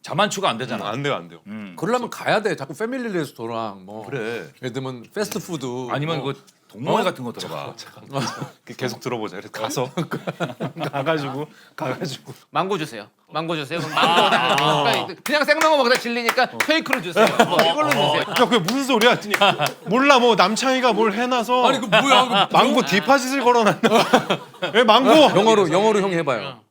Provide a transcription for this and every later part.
자만추가 안 되잖아. 안 돼요, 안 돼요. 그러려면 가야 돼. 자꾸 패밀리 레스토랑 뭐. 그래. 예를 들면 패스트푸드. 아니면 뭐. 그 동물 같은 거 들어가. 계속 들어보자. 그래서 가서 가가지고 망고 주세요. 망고 주세요. 그럼 망고 그냥 생망고 먹다 질리니까 페이크로 주세요. 뭐 이걸로 주세요. 야 그게 무슨 소리야? 했더니 몰라 뭐 남창이가 뭘 해놔서 아니 그 뭐야? 그 망고 디파짓을 걸어놨나? 왜 망고? 영어로 형 해봐요.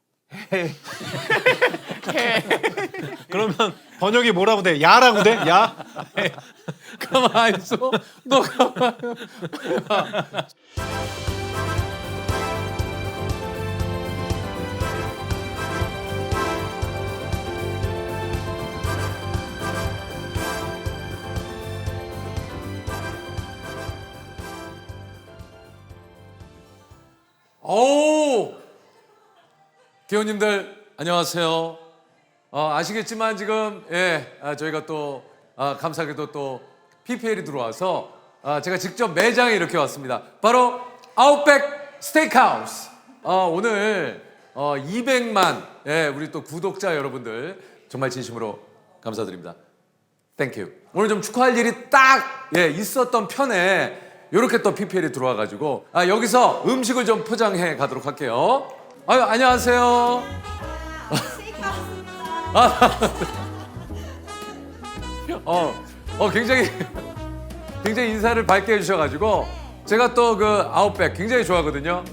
그러면 번역이 뭐라고 돼? 야라고 돼? 야? 가만 있어. 너 가만. 오, 기호님들 안녕하세요. 아시겠지만 지금 저희가 또 감사하게도 또 PPL이 들어와서 제가 직접 매장에 이렇게 왔습니다. 바로 아웃백 스테이크하우스. 오늘 200만 우리 또 구독자 여러분들 정말 진심으로 감사드립니다. 땡큐. 오늘 좀 축하할 일이 딱 있었던 편에 이렇게 또 PPL이 들어와가지고 여기서 음식을 좀 포장해 가도록 할게요. 아유 안녕하세요. 굉장히 인사를 밝게 해주셔가지고 제가 또 그 아웃백 굉장히 좋아하거든요.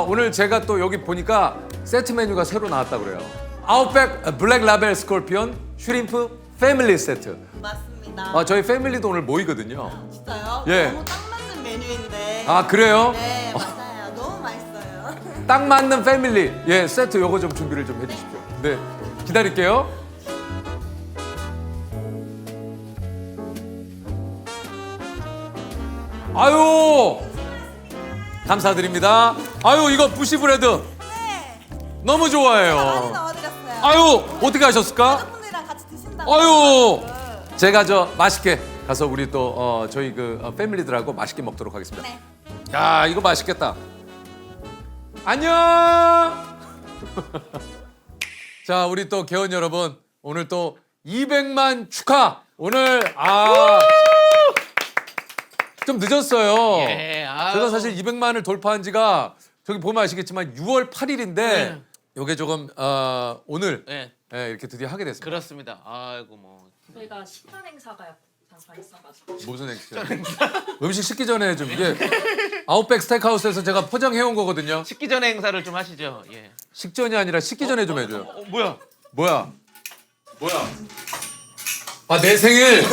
오늘 제가 또 여기 보니까 세트 메뉴가 새로 나왔다 그래요. 아웃백 블랙 라벨 스콜피온 슈림프 패밀리 세트. 맞습니다. 저희 패밀리도 오늘 모이거든요. 진짜요? 예. 너무 딱 맞는 메뉴인데. 그래요? 네, 맞아요. 너무 맛있어요. 딱 맞는 패밀리 세트 요거 좀 준비를 좀 해주십시오. 네, 기다릴게요. 아유 감사드립니다. 아유 이거 부시브레드 네. 너무 많이 좋아해요. 넣어드렸어요. 아유 어떻게 하셨을까? 가족분들이랑 같이 드신다고. 아유 제가 저 맛있게 가서 우리 또 저희 그 패밀리들하고 맛있게 먹도록 하겠습니다. 네. 야 이거 맛있겠다. 안녕. 자 우리 또 개원 여러분 오늘 또 200만 축하. 오늘 좀 늦었어요. 제가 사실 200만을 돌파한 지가 저기 보면 아시겠지만 6월 8일인데 요게 조금 오늘 이렇게 드디어 하게 됐습니다. 그렇습니다. 아이고 뭐 저희가 식단 행사가 잠깐 있어가지고 무슨 행사? 음식 식기 전에 좀 이게 아웃백 스테이크하우스에서 제가 포장해 온 거거든요. 식기 전에 행사를 좀 하시죠. 예. 식전이 아니라 식기 전에 좀 해줘요. 뭐야? 뭐야? 내 생일.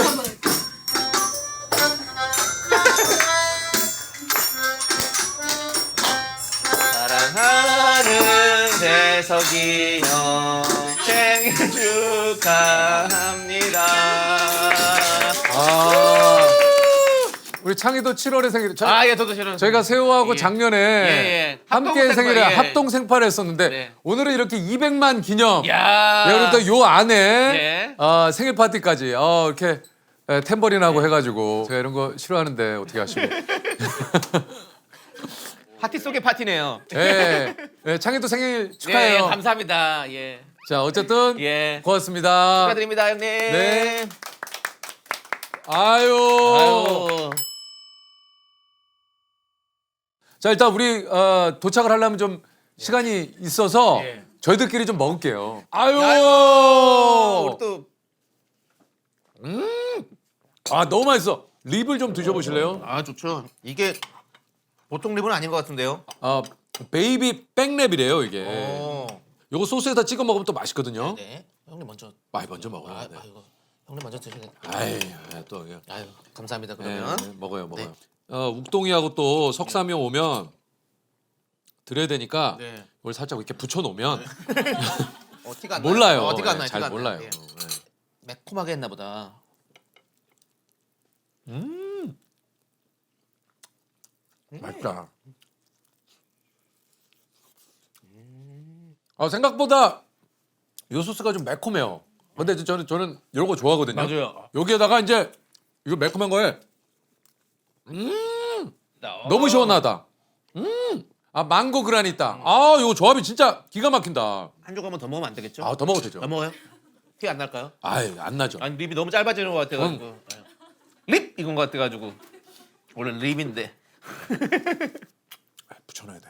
사랑하는 재석이 형 생일 축하합니다. 우리 창희도 7월에 생일. 예, 저도 싫어요. 저희가 세호하고 예. 작년에 예. 함께 합동 생일에 생팔, 예. 합동 생파를 했었는데 네. 오늘은 이렇게 200만 기념. 야. 그리고 또 요 안에 예. 생일 파티까지 이렇게 탬버린하고 해가지고 제가 이런 거 싫어하는데 어떻게 하시고? 파티 속의 파티네요. 창희도 생일 축하해요. 예, 감사합니다. 예. 자 어쨌든 예. 고맙습니다. 축하드립니다, 형님. 네. 아유. 자 일단 우리 도착을 하려면 좀 시간이 있어서 예. 저희들끼리 좀 먹을게요. 아유. 우리 또 너무 맛있어. 립을 좀 드셔보실래요? 좋죠. 이게 보통 립은 아닌 것 같은데요. 베이비 백랩이래요 이게. 오. 요거 소스에다 찍어 먹으면 또 맛있거든요. 네. 형님 먼저. 먼저 먹어요. 네. 이거 형님 먼저 드시겠. 또 이게. 감사합니다. 네, 그러면. 먹어요. 네. 욱동이하고 또 석삼이 오면 드려야 되니까 네. 이걸 살짝 이렇게 붙여놓으면 어디가 안 몰라요. 나요? 어디가 안 나요? 잘 어디가 안 몰라요. 나요? 예. 매콤하게 했나 보다. 맛있다. 생각보다 이 소스가 좀 매콤해요. 근데 저는 이런 거 좋아하거든요. 맞아요. 여기에다가 이제 이거 매콤한 거에 너무 시원하다. 망고 그라니타. 이거 조합이 진짜 기가 막힌다. 한 조각만 더 먹으면 안 되겠죠? 더 먹어도 되죠. 더 먹어요? 티 안 날까요? 아이 안 나죠. 아니 립이 너무 짧아지는 것 같아가지고 립 이건 것 같아가지고 원래 립인데 붙여놔야 돼.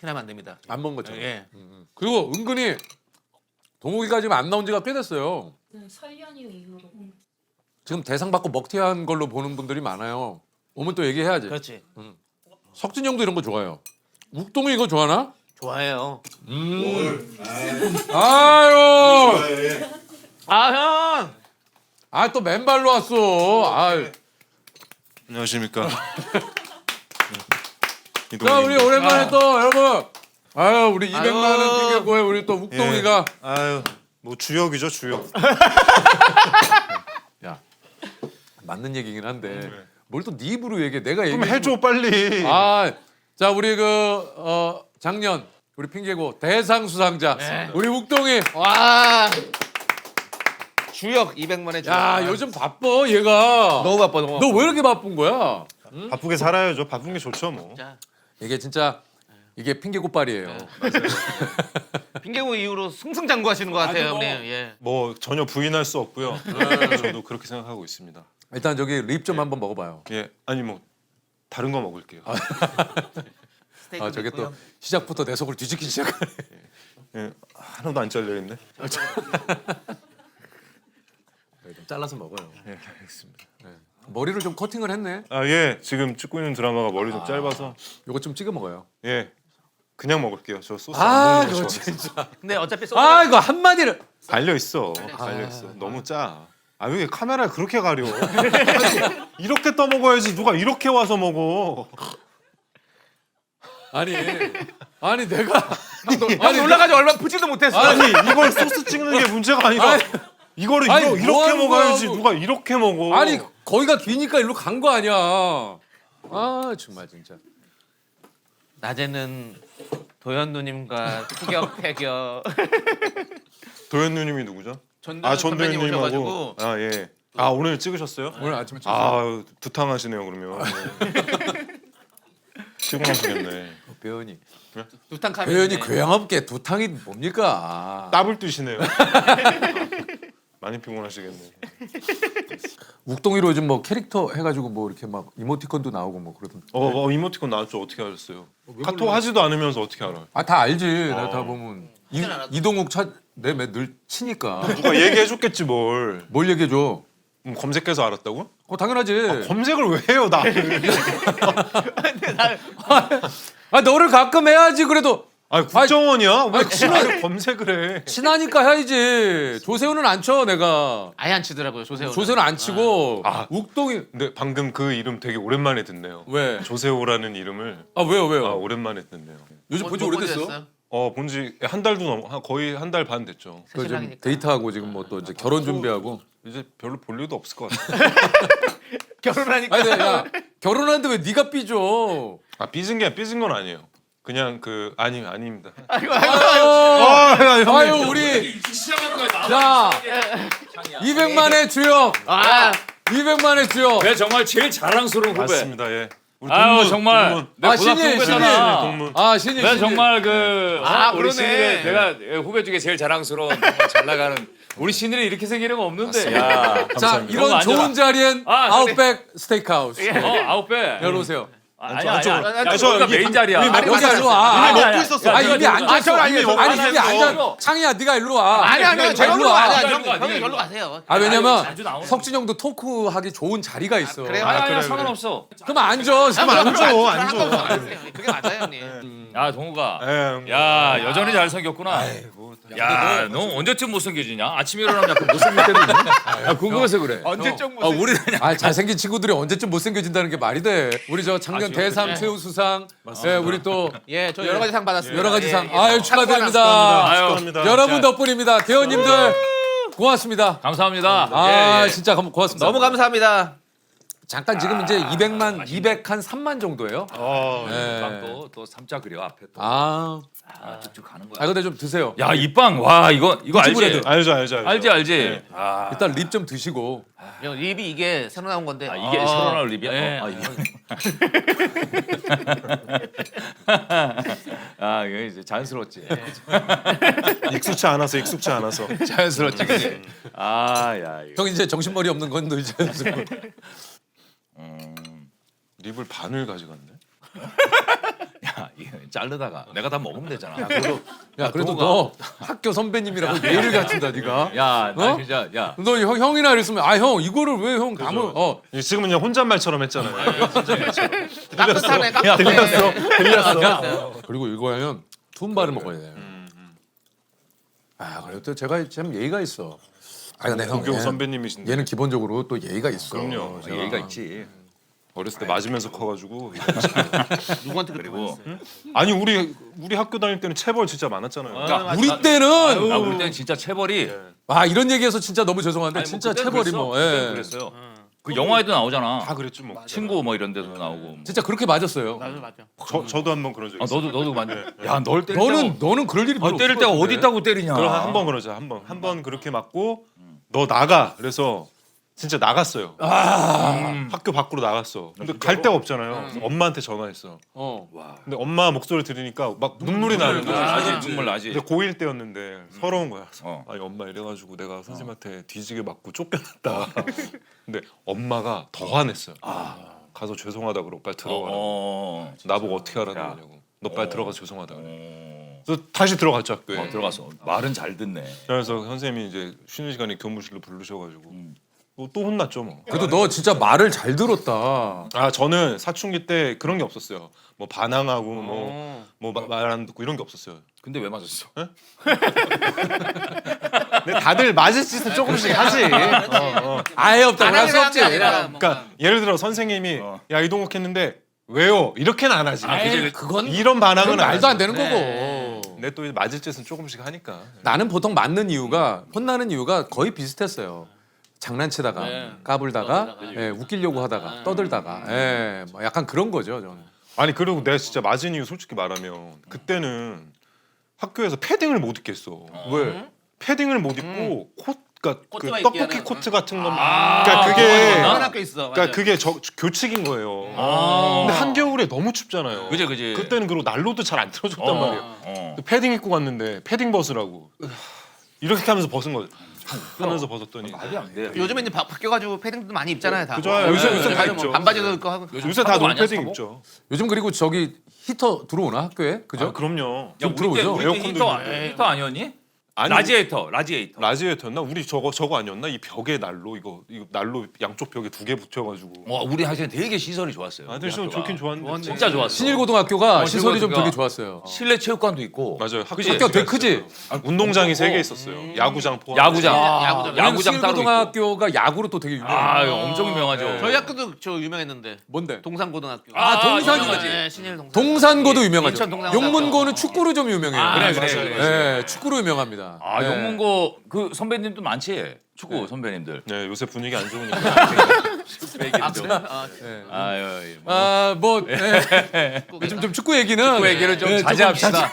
티나면 안 됩니다. 안 먹은 거죠. 예. 그리고 은근히 동욱이가 지금 안 나온 지가 꽤 됐어요. 네, 설련이 이후로. 지금 대상 받고 먹튀한 걸로 보는 분들이 많아요. 오면 또 얘기해야지. 그렇지. 석진이 형도 이런 거 좋아해요. 욱동이 이거 좋아하나? 좋아해요. 아유. 아 형. 아 또 맨발로 왔어. 아. 안녕하십니까. 자 우리 오랜만에 또 여러분. 아유 우리 200만 원 아유. 핑계고에 우리 또 욱동이가. 아유 뭐 주역이죠 주역. 야 맞는 얘기긴 한데 뭘 또 네 입으로 얘기해? 내가 얘기해. 그럼 해줘 빨리. 자 우리 작년 우리 핑계고 대상 수상자 우리 욱동이. 와. 주역 200만의 주역. 야 요즘 바빠 얘가. 너무 바빠 너무. 너 왜 이렇게 바쁜 거야? 바쁘게 살아야죠. 바쁜 게 좋죠 뭐. 자, 이게 진짜 이게 핑계고빨이에요. 핑계고 이후로 승승장구하시는 것 같아요 형님. 예. 뭐 전혀 부인할 수 없고요. 저도 그렇게 생각하고 있습니다. 일단 저기 립 좀 한번 먹어봐요. 예 아니 뭐 다른 거 먹을게요. 스테이크 저게 있고요. 또 시작부터 내 속을 뒤집기 시작하네. 예 하나도 안 잘려 있네. 좀 잘라서 먹어요. 예 알겠습니다. 머리를 좀 커팅을 했네. 아 예 지금 찍고 있는 드라마가 머리 좀 짧아서 요거 좀 찍어 먹어요. 예 그냥 먹을게요. 저 소스 아 안 먹는 거 그거 좋아해요. 진짜. 근데 어차피 소스. 아 이거 한 마디를. 갈려 있어. 갈려 있어. 너무 짜. 아 왜 카메라에 그렇게 가려? 이렇게 떠먹어야지 누가 이렇게 와서 먹어. 아니 내가 아니 올라가지 얼마 붙지도 못했어. 아니 이걸 소스 찍는 게 문제가 아니라 아니, 이거를 아니, 이렇게 뭐 하는 먹어야지 거야, 누가 이렇게 먹어. 아니 거기가 기니까 일로 간 거 아니야. 아 정말 진짜. 낮에는 도현 누님과 티격태격. 도현 누님이 누구죠? 전도현 아 전도현 선배님 누님하고 오셔가지고 아 예. 아 오늘 찍으셨어요? 오늘 아침에 찍었어. 아 두탕하시네요 그러면. 피곤하시겠네. 배현이. 두탕카멘. 배현이 괴양업계 두탕이 뭡니까? 따블 뜨시네요. 많이 피곤하시겠네. 욱동이로 요즘 뭐 캐릭터 해가지고 뭐 이렇게 막 이모티콘도 나오고 뭐 그러던데. 이모티콘 나왔죠? 어떻게 아셨어요? 카톡 하지도 않으면서 어떻게 알아요? 아 다 알지. 내가 다 보면 이동욱 내늘 치니까. 누가 얘기해줬겠지 뭘. 뭘 얘기해줘? 검색해서 알았다고? 당연하지. 검색을 왜 해요 나를? 아 너를 가끔 해야지 그래도. 아니 국정원이야? 왜 아니, 나를 검색을 해? 친하니까 해야지. 조세호는 안 쳐 내가. 아예 안 치더라고요 조세호. 조세호는 안 치고. 아. 욱동이 근데 방금 그 이름 되게 오랜만에 듣네요. 왜? 조세호라는 이름을 왜요? 아 오랜만에 듣네요. 요즘 본지 오래됐어. 본지 한 달도 거의 한 달 반 됐죠. 그 지금 신랑이니까. 데이트하고 지금 뭐 또 이제 결혼 준비하고. 이제 별로 볼 일도 없을 것 같아요. 결혼하니까. 아니 야 결혼하는데 왜 네가 삐져? 아 삐진 건 아니에요. 그냥 아닙니다. 아유 형님. 우리 자 200만의 주역. 아 200만의 주역. 내 정말 제일 자랑스러운 후배. 맞습니다. 예. 우리 아유 정말 내 아, 고등학교 신인, 후배잖아. 동문. 아 신이 내가 정말 그 우리 그러네. 신인의 내가 후배 중에 제일 자랑스러운 정말 잘 나가는 우리 신인이 이렇게 생기는 거 없는데. 야. 자 그런 거 이런 안 좋은 좋아. 자리엔 아, 아웃백 스테이크하우스. 아웃배. 여기 오세요. 아니야. 저, 야, 저 저기가 이미- 메인 자리야. 이미 먹고 여기 있었어. 와. 이미 아니야, 먹고 아니야. 있었어. 아 입이 앉았어. 아니, 이미 먹고 아니 입이 있었어. 앉아. 창이야 네가 일로 와. 아니 자, 일로 와. 아니야 일로 와, 형이 일로 절로 가세요. 아 왜냐면 자주 나오는 석진 형도 토크하기 좋은 자리가 있어. 그래요? 아니야 그래, 상관없어. 그럼 앉아. 앉아. 그게 맞아요 형님. 야 동우가. 예, 야 여전히 잘생겼구나. 야 너 언제쯤 못생겨지냐? 아침에 일어나면 약간 못생길 때도 있네. 야 궁금해서 그래. 언제쯤 아 우리 그냥 아 잘생긴 친구들이 언제쯤 못생겨진다는 게 말이 돼. 우리 저 작년 대상 최우 수상. 네, 우리 또 예, 저 여러 가지 상 받았습니다. 여러 가지 예, 상. 예. 아유 축하드립니다. 아유 축하합니다. 여러분 덕분입니다. 대원님들 고맙습니다. 감사합니다. 아 예, 예. 진짜 고맙습니다. 너무 감사합니다. 잠깐 지금 이제 200만 203만 정도예요. 네. 빵도 또 삼자 그려 앞에 또. 아, 쭉쭉 가는 거야. 아 근데 좀 드세요. 야, 이 빵. 와, 이거 알지? 알죠. 알지. 아, 일단 립 좀 드시고. 형, 립이 이게 새로 나온 건데. 이게 새로 나올 립이야? 네. 이거 이제 자연스러웠지. 익숙치 않아서. 자연스러웠지, 그지? 야, 이거. 형 이제 정신머리 없는 건 너 이제 립을 반을 가져갔네. 야, 이거 자르다가 내가 다 먹으면 되잖아. 야 그래도 너 학교 선배님이라고 예의를 갖춘다 네가. 야, 나 어? 진짜 야. 너 형이나 이랬으면 형 이거를 왜 형 감을 지금은 그냥 혼잣말처럼 했잖아요. 깍두사네, 야, 그리고 이거는 툰바를 먹어야 돼. 그래도 제가 참 예의가 있어. 근데 형 고교 선배님이신데. 얘는 기본적으로 또 예의가 있어. 그럼요. 제가. 얘가 있지. 어렸을 때 맞으면서 커가지고. 누구한테 그리고 아니 우리 학교 다닐 때는 체벌 진짜 많았잖아요. 우리 때는 우리 때는 진짜 체벌이 이런 얘기해서 진짜 너무 죄송한데 진짜 그때는 체벌이 그랬어. 뭐 그때는 그랬어요. 그 영화에도 나오잖아. 다 그랬죠 뭐. 친구 뭐 이런 데도 나오고. 진짜 그렇게 맞았어요. 맞아. 저도 한번 그런 적 있어요. 너도 많이. 야, 널 때릴 너는 그럴 일이 별로 때릴 없을 때가 것 어디 같은데. 있다고 때리냐. 그럼 한번 그러자. 한 번 그렇게 맞고 너 나가. 그래서 진짜 나갔어요. 학교 밖으로 나갔어. 근데 갈 데가 없잖아요. 그래서 엄마한테 전화했어. 근데 엄마 목소리 들으니까 막 눈물이 나는 거야. 나지, 눈물 나지. 근데 고1 때였는데 서러운 거야. 어. 아니 엄마 이래가지고 내가 선생님한테 뒤지게 맞고 쫓겨났다. 근데 엄마가 더 화냈어요. 가서 죄송하다 그러고 빨리 들어가라. 나보고 어떻게 하라는 거냐고. 너 빨리 들어가서 죄송하다 그래. 그래서 다시 들어갔죠 학교에. 들어갔어. 말은 잘 듣네. 그래서 선생님이 이제 쉬는 시간에 교무실로 부르셔가지고 또 혼났죠 뭐. 그래도 너 진짜 말을 잘 들었다. 저는 사춘기 때 그런 게 없었어요. 뭐 반항하고 말 안 듣고 이런 게 없었어요. 근데 왜 맞았어? 근데 다들 맞을 짓은 조금씩 하지. 아예 없다고 할 수 없지. 그러니까 예를 들어 선생님이 야 이동국 했는데 왜요? 이렇게는 안 하지. 그건 이런 반항은 말도 안 되는 하지. 거고. 근데 또 맞을 짓은 조금씩 하니까. 나는 보통 맞는 이유가 혼나는 이유가 거의 비슷했어요. 장난치다가 까불다가 웃기려고 하다가 떠들다가 뭐 약간 그런 거죠 저는. 아니 그리고 내가 진짜 맞은 이유 솔직히 말하면 그때는 학교에서 패딩을 못 입겠어. 왜? 패딩을 못 입고 그러니까 그 코트가 떡볶이 있게 하는 코트 같은 거. 그러니까 그게 그런 학교 있어. 그러니까 그게 교칙인 거예요. 근데 한겨울에 너무 춥잖아요. 그지. 그때는 그리고 난로도 잘 안 틀어줬단 말이에요. 근데 패딩 입고 갔는데 패딩 벗으라고 이렇게 하면서 벗은 거죠. 하면서 벗었더니 말이 안 돼. 요즘에 이제 바뀌어가지고 패딩도 많이 입잖아요 다. 그죠. 요새 다 뭐 입죠. 반바지도 입고 하고. 요새 다 사복 아니야, 논패딩 사복? 입죠. 요즘 그리고 저기 히터 들어오나 학교에? 그죠? 그럼요. 좀 들어오죠? 에어컨도 히터 아니었니? 아니, 라지에이터. 라지에이터였나? 우리 저거 아니었나? 이 벽에 난로 이거 난로 양쪽 벽에 2개 붙여가지고. 우리 학생 되게 시설이 좋았어요. 아들 좀 좋긴 좋았는데. 진짜 좋았어. 신일고등학교가 시설이 좀 신일고등학교가 되게 좋았어요. 실내 체육관도 있고. 맞아요. 그지? 학교 되게 크지? 운동장이 3개 있었어요. 야구장 포함. 야구장 따로 있고. 신일고등학교가 야구로 또 되게 유명해요. 엄청 유명하죠. 저희 학교도 저 유명했는데. 뭔데? 동산고등학교. 동산이지. 네, 신일 동산. 동산고도 유명하죠. 인천 동산고등학교. 용문고는 축구로 좀 유명해요. 그래. 축구로 유명합니다. 용문고 그 선배님도 많지. 축구 선배님들. 네, 요새 분위기 안 좋으니까. 요즘 좀 축구 얘기는 그 얘기를 좀 자제합시다.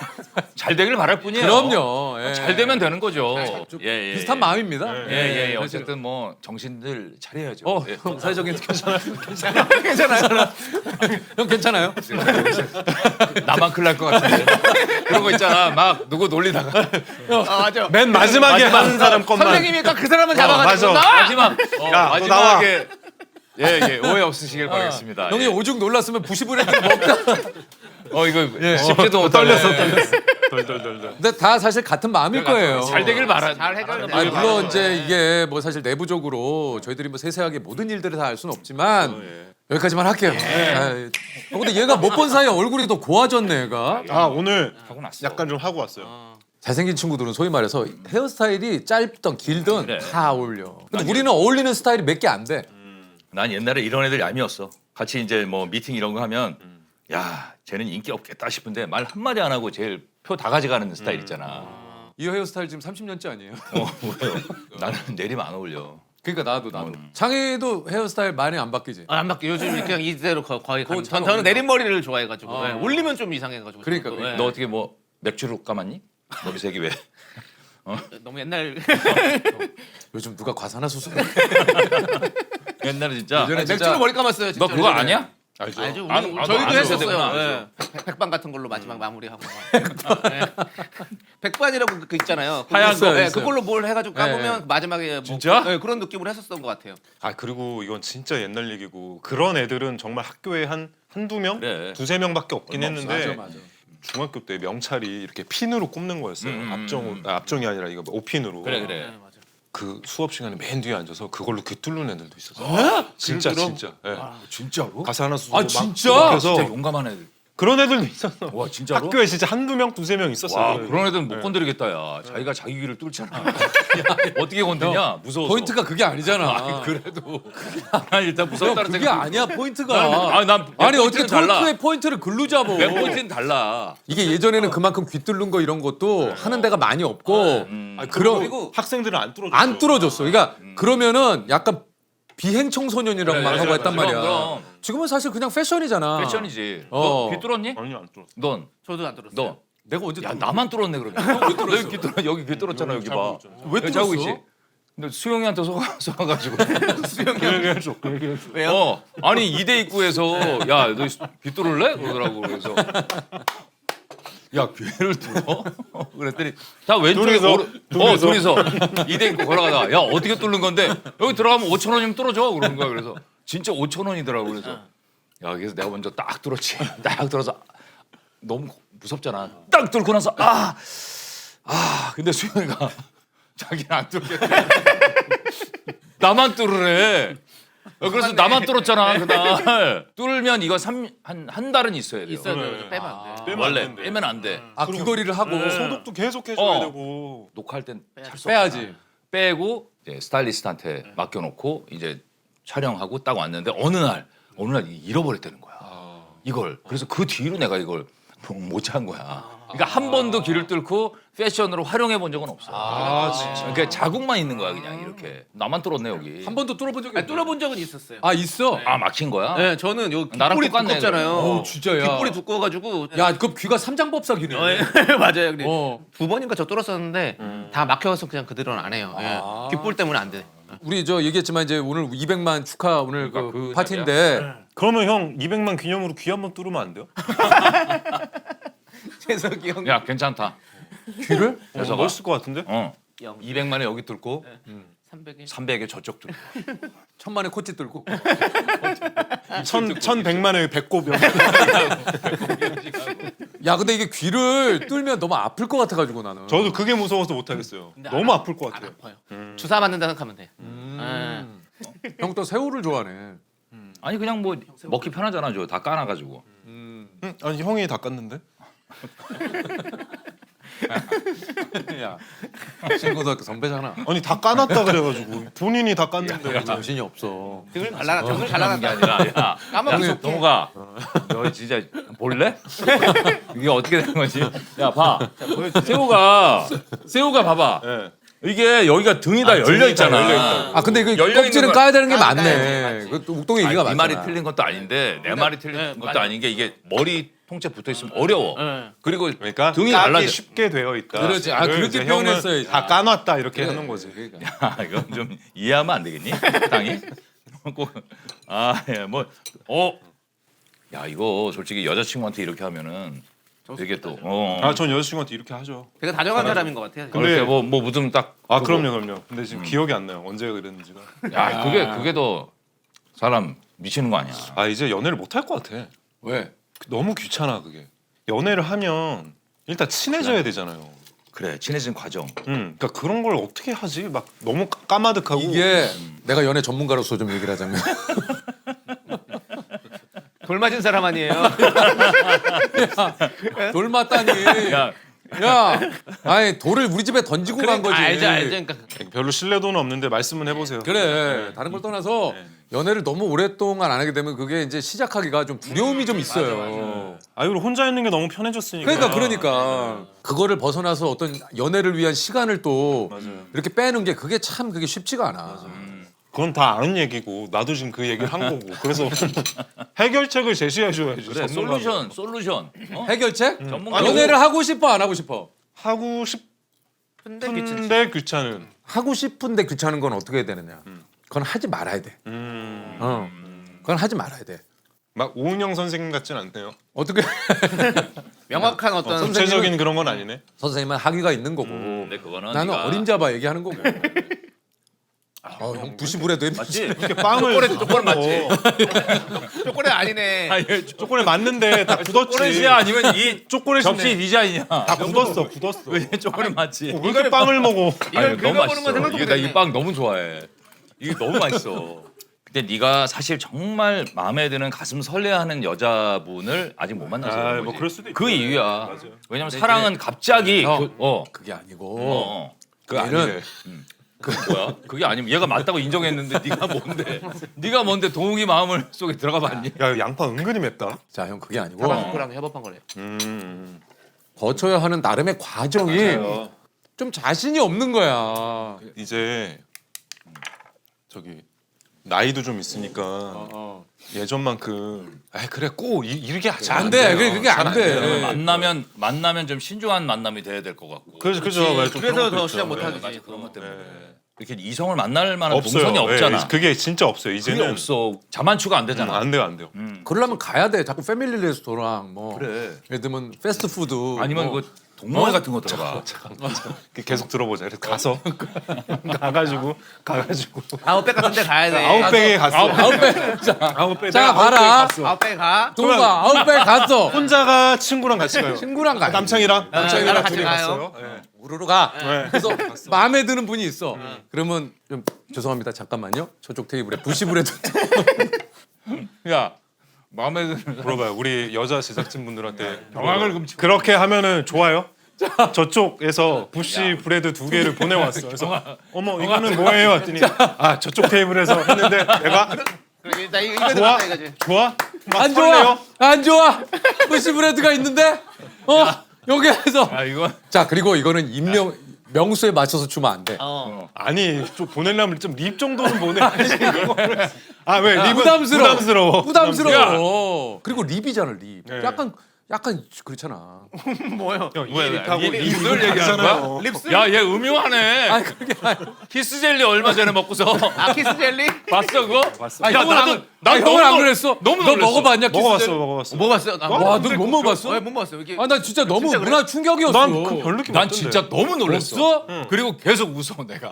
잘 되길 바랄 뿐이에요. 그럼요. 잘 되면 되는 거죠. 예. 비슷한 마음입니다. 예. 어쨌든 뭐 정신들 차려야죠. 예. 형 사회적인 괜찮아요. 형 괜찮아요? 나만 큰일 날 것 같은데. 그런 거 있잖아. 막 누구 놀리다가 맞아. 맨 마지막에 하는 사람 것만. 선생님이 딱 그 사람을 잡아가지고 맞아. 나와. 마지막 야, 너 나와. 마지막에 예. 오해 없으시길 바라겠습니다. 형이 예. 오죽 놀랐으면 부시불 했던 먹다. 이거 쉽지도 못하네. 덜덜덜덜. 근데 다 사실 같은 마음일 거예요. 잘 되길 바라. 잘 해결. 아니, 물론 이제 이게 뭐 사실 내부적으로 저희들이 뭐 세세하게 모든 일들을 다 알 수는 없지만 여기까지만 할게요. 근데 얘가 못 본 사이에 얼굴이 더 고와졌네 얘가. 오늘 하고 났어. 약간 좀 하고 왔어요. 잘생긴 친구들은 소위 말해서 헤어스타일이 짧든 길든 그래. 다 어울려. 근데 우리는 어울리는 스타일이 몇 개 안 돼. 난 옛날에 이런 애들 얄미웠어. 같이 이제 뭐 미팅 이런 거 하면 야 쟤는 인기 없겠다 싶은데 말 한마디 안 하고 제일 표 다 가져가는 스타일 있잖아. 이 헤어스타일 지금 30년째 아니에요? 왜요? 나는 내리면 안 어울려. 그러니까 나도. 장희도 헤어스타일 많이 안 바뀌지. 안 바뀌. 요즘 그냥 이대로 거의 가는. 잘 저는 어울린다. 내린머리를 좋아해가지고 올리면 좀 이상해가지고. 그러니까, 또, 그러니까. 너 어떻게 뭐 맥주로 감았니? 머리 색이 왜? 너무 옛날. 요즘 누가 과산화수소? 옛날에 진짜. 예전에 진짜- 맥주로 머리 감았어요. 진짜. 너 그거 아니야? 알죠. 알죠. 우리, 아, 저희도 알죠. 했었어요. 알죠. 백반 같은 걸로 마지막 마무리하고. 네. 백반이라고 그 있잖아요. 하얀 그걸로, 거 네, 있어요. 그걸로 뭘 해가지고 까보면 네. 마지막에 뭐, 진짜? 네, 그런 느낌으로 했었던 것 같아요. 아 그리고 이건 진짜 옛날 얘기고 그런 애들은 정말 학교에 한두 명, 그래. 두세 명밖에 없긴 얼마 없어. 했는데 맞아. 중학교 때 명찰이 이렇게 핀으로 꼽는 거였어요. 앞정이 아니라 이거 오핀으로. 그래. 네, 맞아. 그 수업 시간에 맨 뒤에 앉아서 그걸로 귀 뚫는 애들도 있었어. 진짜 진짜. 예. 진짜로? 가사 하나 쓰고 아, 막 진짜? 그래서 진짜 용감한 애들. 그런 애들도 있었어. 와 진짜로? 학교에 진짜 한두 명, 두세 명 있었어요. 와 그런 그런 애들은 못 네. 건드리겠다 야. 자기가 자기 귀를 뚫잖아. 어떻게 건드냐? 무서워서. 포인트가 그게 아니잖아. 그래도 난 일단 형, 무섭다는 그게 생각. 아니야 포인트가. 난 아니 어떻게 달라. 톨크의 포인트를 글로 잡어? 내 포인트는 달라. 이게 예전에는 그만큼 귀 뚫는 거 이런 것도 하는 데가 많이 없고 아, 그런 그리고 학생들은 안 뚫어줬어. 안 뚫어줬어. 그러니까 그러면은 약간 비행 청소년이라고 그래, 막 하고 그래, 했단 그럼, 말이야. 그럼. 지금은 사실 그냥 패션이잖아. 패션이지. 어. 너 귀 뚫었니? 아니 안 뚫었어. 넌. 저도 안 들었어요. 너. 내가 언제 야 나만 뚫었네 그러면. 너 여기 귀 뚫어 여기 귀 뚫었잖아 여기 봐. 왜 여기 자고 뚫었어? 있지. 근데 수영이한테 속아가지고. 그 얘기해줘. 그 얘기해줘. 왜요? 아니 2대 입구에서 야 너 귀 뚫을래? 그러더라고 그래서. 야 귀를 뚫어? 그랬더니 자 왼쪽에 둘이서 2대 입구 걸어가다가 야 어떻게 뚫는 건데 여기 들어가면 5천 원이면 뚫어줘 그러는 거야 그래서 진짜 5천 원이더라고 그래서 야 그래서 내가 먼저 딱 뚫었지 딱 뚫어서 너무 무섭잖아 딱 뚫고 나서 근데 수영이가 자기는 안 뚫겠대 나만 뚫으래 그래서 나만 뚫었잖아 그날 뚫으면 이거 한 달은 있어야 돼요 있어야 돼요. 그래. 빼면 안 돼. 빼면 원래 안 된대. 빼면 안 돼. 아 귀걸이를 하고 소독도 계속 해줘야 어. 되고. 녹화할 땐 빼야지. 빼고 이제 스타일리스트한테 맡겨놓고 이제 촬영하고 딱 왔는데 어느 날 잃어버렸다는 거야. 이걸 그래서 그 뒤로 내가 이걸 못 찾은 거야. 그러니까 한 번도 길을 뚫고 패션으로 활용해 본 적은 없어. 진짜. 그러니까 자국만 있는 거야 그냥 이렇게. 나만 뚫었네 여기. 한 번도 뚫어본 적이 아니, 뚫어본 적은 있었어요. 아 있어? 아 막힌 거야? 네, 저는 여기 나랑 귓불이 똑같네, 두껍잖아요. 그럼. 오, 진짜야. 귓불이 두꺼워가지고. 야 그 귀가 삼장법사기네. 맞아요. 근데 어. 두 번인가 저 뚫었었는데 다 막혀서 그냥 그대로는 안 해요. 예. 귓불 때문에 안 돼. 우리 저 얘기했지만 이제 오늘 200만 축하 오늘 그러니까 그 그 파티인데 그러면 형 200만 기념으로 귀 한번 뚫으면 안 돼요? 재석이 형. 야 괜찮다. 귀를? 그래서 멋있을 것 같은데? 200만에 여기 뚫고 300에. 300에 저쪽 뚫고. 천만에 코치 뚫고. 1100만의 배꼽 야 근데 이게 귀를 뚫면 너무 아플 것 같아가지고 나는. 저도 그게 무서워서 못 하겠어요. 너무 아플 것 안 같아요. 아파요. 주사 맞는다 생각하면 돼. 형 또 새우를 좋아하네. 아니 그냥 뭐 먹기 편하잖아 저 다 까놔가지고. 아니 형이 다 깠는데? 야 신고등학교 선배잖아. 아니 다 까놨다 그래가지고 본인이 다 깠는데. 정신이 없어. 등을 갈라놨다. 등을 게 갈라놨다. 아니라 야 까먹기 좋게. 동우가 너 진짜 볼래? 이게 어떻게 된 거지? 야 봐. 새우가 봐봐. 네. 이게 여기가 등이 다 열려 있잖아. 아 근데 그 열려 있는 껍질은 거- 까야 되는 게 까야지, 맞네. 맞지. 그 욱동이 얘기가 네 맞잖아. 말이 틀린 것도 아닌데 내 말이 틀린 네, 것도 맞아. 아닌 게 이게 머리 통째 붙어 있으면 어려워. 네. 그리고 그러니까 등이 까기 갈라져. 쉽게 되어 있다. 그렇지. 아, 그걸 그렇게 이제 형은 표현했어야지. 다 까놨다 이렇게 하는 거지. 그러니까. 야, 이건 좀 이해하면 안 되겠니? 땅이? 야 이거 솔직히 여자친구한테 이렇게 하면은 되게 또 전 여자친구한테 이렇게 하죠. 되게 다정한 사람인 것 같아요. 근데- 이렇게 뭐 묻으면 딱 아 그거. 그럼요. 근데 지금 기억이 안 나요. 언제 그랬는지가. 야 그게 더 사람 미치는 거 아니야. 아 이제 연애를 못 할 것 같아. 왜? 너무 귀찮아 그게. 연애를 하면 일단 친해져야 되잖아요. 그래 친해진 과정. 그러니까 그런 걸 어떻게 하지? 막 너무 까마득하고. 이게 내가 연애 전문가로서 좀 얘기를 하자면 돌 맞은 사람 아니에요. 돌 맞다니. 야 야, 아니 돌을 우리 집에 던지고 간 거지. 알죠. 그러니까 별로 신뢰도는 없는데 말씀은 해보세요. 그래. 다른 걸 떠나서 연애를 너무 오랫동안 안 하게 되면 그게 이제 시작하기가 좀 두려움이 좀 있어요. 아 그리고 혼자 있는 게 너무 편해졌으니까. 그러니까 그거를 벗어나서 어떤 연애를 위한 시간을 또 맞아요. 이렇게 빼는 게 그게 참 그게 쉽지가 않아. 그건 다 아는 얘기고 나도 지금 그 얘기를 한 거고 그래서 해결책을 제시해줘야지. 그래 전문가가. 솔루션. 해결책? 전문가. 연애를 하고 싶어 안 하고 싶어? 하고 근데 귀찮지. 싶은데 귀찮은. 하고 싶은데 귀찮은 건 어떻게 해야 되느냐? 그건 하지 말아야 돼. 그건 하지 말아야 돼. 막 오은영 선생님 같진 않네요. 어떻게 명확한 어떤 구체적인 그런 건 아니네. 선생님은 학위가 있는 거고 근데 그거는 나는 네가- 어림잡아 얘기하는 거고. 형 부시불에도 맞지? 이렇게 빵을 초콜릿 맞지? 초콜릿 아니네. 초콜릿 맞는데 다 굳었지. 초콜릿이야 아니면 이 초콜릿이네. 접시 디자인이야. 다 굳었어. 왜 초콜릿 맞지? 왜 이렇게 빵을 먹어? 이걸 너무 긁어보는 건 맛있어. 생각도 이게 나 못했네. 이 빵 너무 좋아해. 이게 너무 맛있어. 근데 네가 사실 정말 마음에 드는 가슴 설레하는 여자분을 아직 못 만나서 아, 그런 거지. 뭐 그럴 수도 있고. 그 이유야. 맞아요. 왜냐면 사랑은 갑자기 형. 어. 그게 아니고 그 얘는 아니래. 그 뭐야? 그게 아니면 얘가 맞다고 인정했는데 네가 뭔데? 네가 뭔데 동욱이 마음을 속에 들어가 봤니? 야 양파 은근히 맵다. 자 형 그게 아니고 타바스코랑 협업한 거래. 거쳐야 하는 나름의 과정이 좀 자신이 없는 거야. 이제 저기 나이도 좀 있으니까 예전만큼 아 그래 꼭 이렇게 하자. 안 돼. 그게 안 돼. 만나면 좀 신중한 만남이 돼야 될 것 같고. 그죠. 그래서 더 시작 못 하지. 맞아 그런 것 때문에. 이렇게 이성을 만날 만한 없어요. 동선이 없잖아. 예, 그게 진짜 없어요. 그게 이제는 없어. 자만추가 안 되잖아. 안 돼요, 안 돼요. 그러려면 가야 돼. 자꾸 패밀리 레스토랑 뭐 그래. 예를 들면 패스트푸드 아니면 뭐. 그 동호회 같은 거 들어가. 계속 들어보자. 그래서 가서 가가지고 아웃백 같은 데 가야 돼. 아웃백에 갔어. 아웃백. 자 내가 봐라. 아웃백에 갔어. 아웃백 가. 동우가 아웃백 갔어. 혼자가 친구랑 같이 가요. 친구랑 가. 남창이랑 나랑 같이 둘이 가요. 갔어요. 예. 우르르 가. 그래서 마음에 드는 분이 있어. 그러면 좀 죄송합니다. 잠깐만요. 저쪽 테이블에 부시불에도 야 마음에 드는 물어봐요. 우리 여자 제작진 분들한테 경악을 금치. 그렇게 하면은 좋아요? 저쪽에서 부시 브레드 2개를 보내왔어. 그래서 어머 이거는 뭐예요? 했더니 아 저쪽 테이블에서 했는데 내가 그래, 나 이거 좋아? 들었다 이거지. 좋아? 막 안 설레요? 좋아. 안 좋아. 부시브레드가 있는데 여기에서 아 이거 자 그리고 이거는 명수에 맞춰서 주면 안 돼. 아니 좀 보내려면 좀 립 정도는 보내야지. 아왜 립은 부담스러워. 부담스러워. 부담스러워. 그리고 립이잖아 립. 네. 약간 그렇잖아. 뭐요? 립하고 립을 얘기하는 거야? 립스? 야 얘 음흉하네. 아니 그게 아니고. 키스 젤리 얼마 전에 먹고서 아 키스 젤리? 봤어 그거? 아니, 야 형은 나도 안- 난 아니, 형은 너무 안 놀- 그랬어? 너무 너 놀랬어. 먹어봤냐? 키스젤리? 먹어봤어. 먹어봤어요. 나 와, 너 못 먹어봤어? 못 먹었어요. 이게 아, 나 진짜 너무 진짜 그래? 문화 충격이었어. 난 그 별로 느낌 난 없던데. 진짜 너무 놀랐어. 그리고 계속 웃어 내가.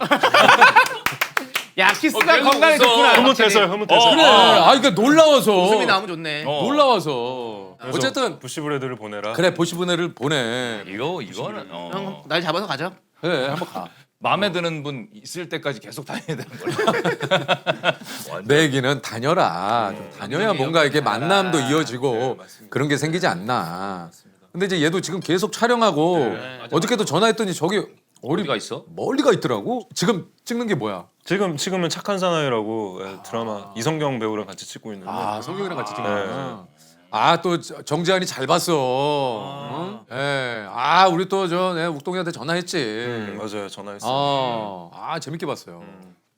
야 키스가 계속 건강에 웃어. 좋구나. 흐뭇해서요. 흐뭇해서. 그래. 아, 그러니까 놀라워서. 웃음이 나오면 좋네. 놀라워서. 그래서 어쨌든 부시 브레드를 보내라. 그래 보시분해를 보내. 이거는 형, 날 잡아서 가자. 그래 한번 가. 마음에 드는 분 있을 때까지 계속 다녀야 되는 거야. 내 얘기는 다녀라. 좀 다녀야 뭔가 이렇게 만남도 이어지고 그런 게 생기지 않나. 근데 이제 얘도 지금 계속 촬영하고 어저께도 전화했더니 저기 어디가 있어? 멀리가 있더라고. 지금 찍는 게 뭐야? 지금은 착한 사나이라고 드라마 이성경 배우랑 같이 찍고 있는데 아 성경이랑 같이 찍는 거야. 아 또 정재환이 잘 봤어. 응? 예. 아 우리 또 저 욱동이한테 전화했지. 맞아요. 전화했어요. 아 재밌게 봤어요.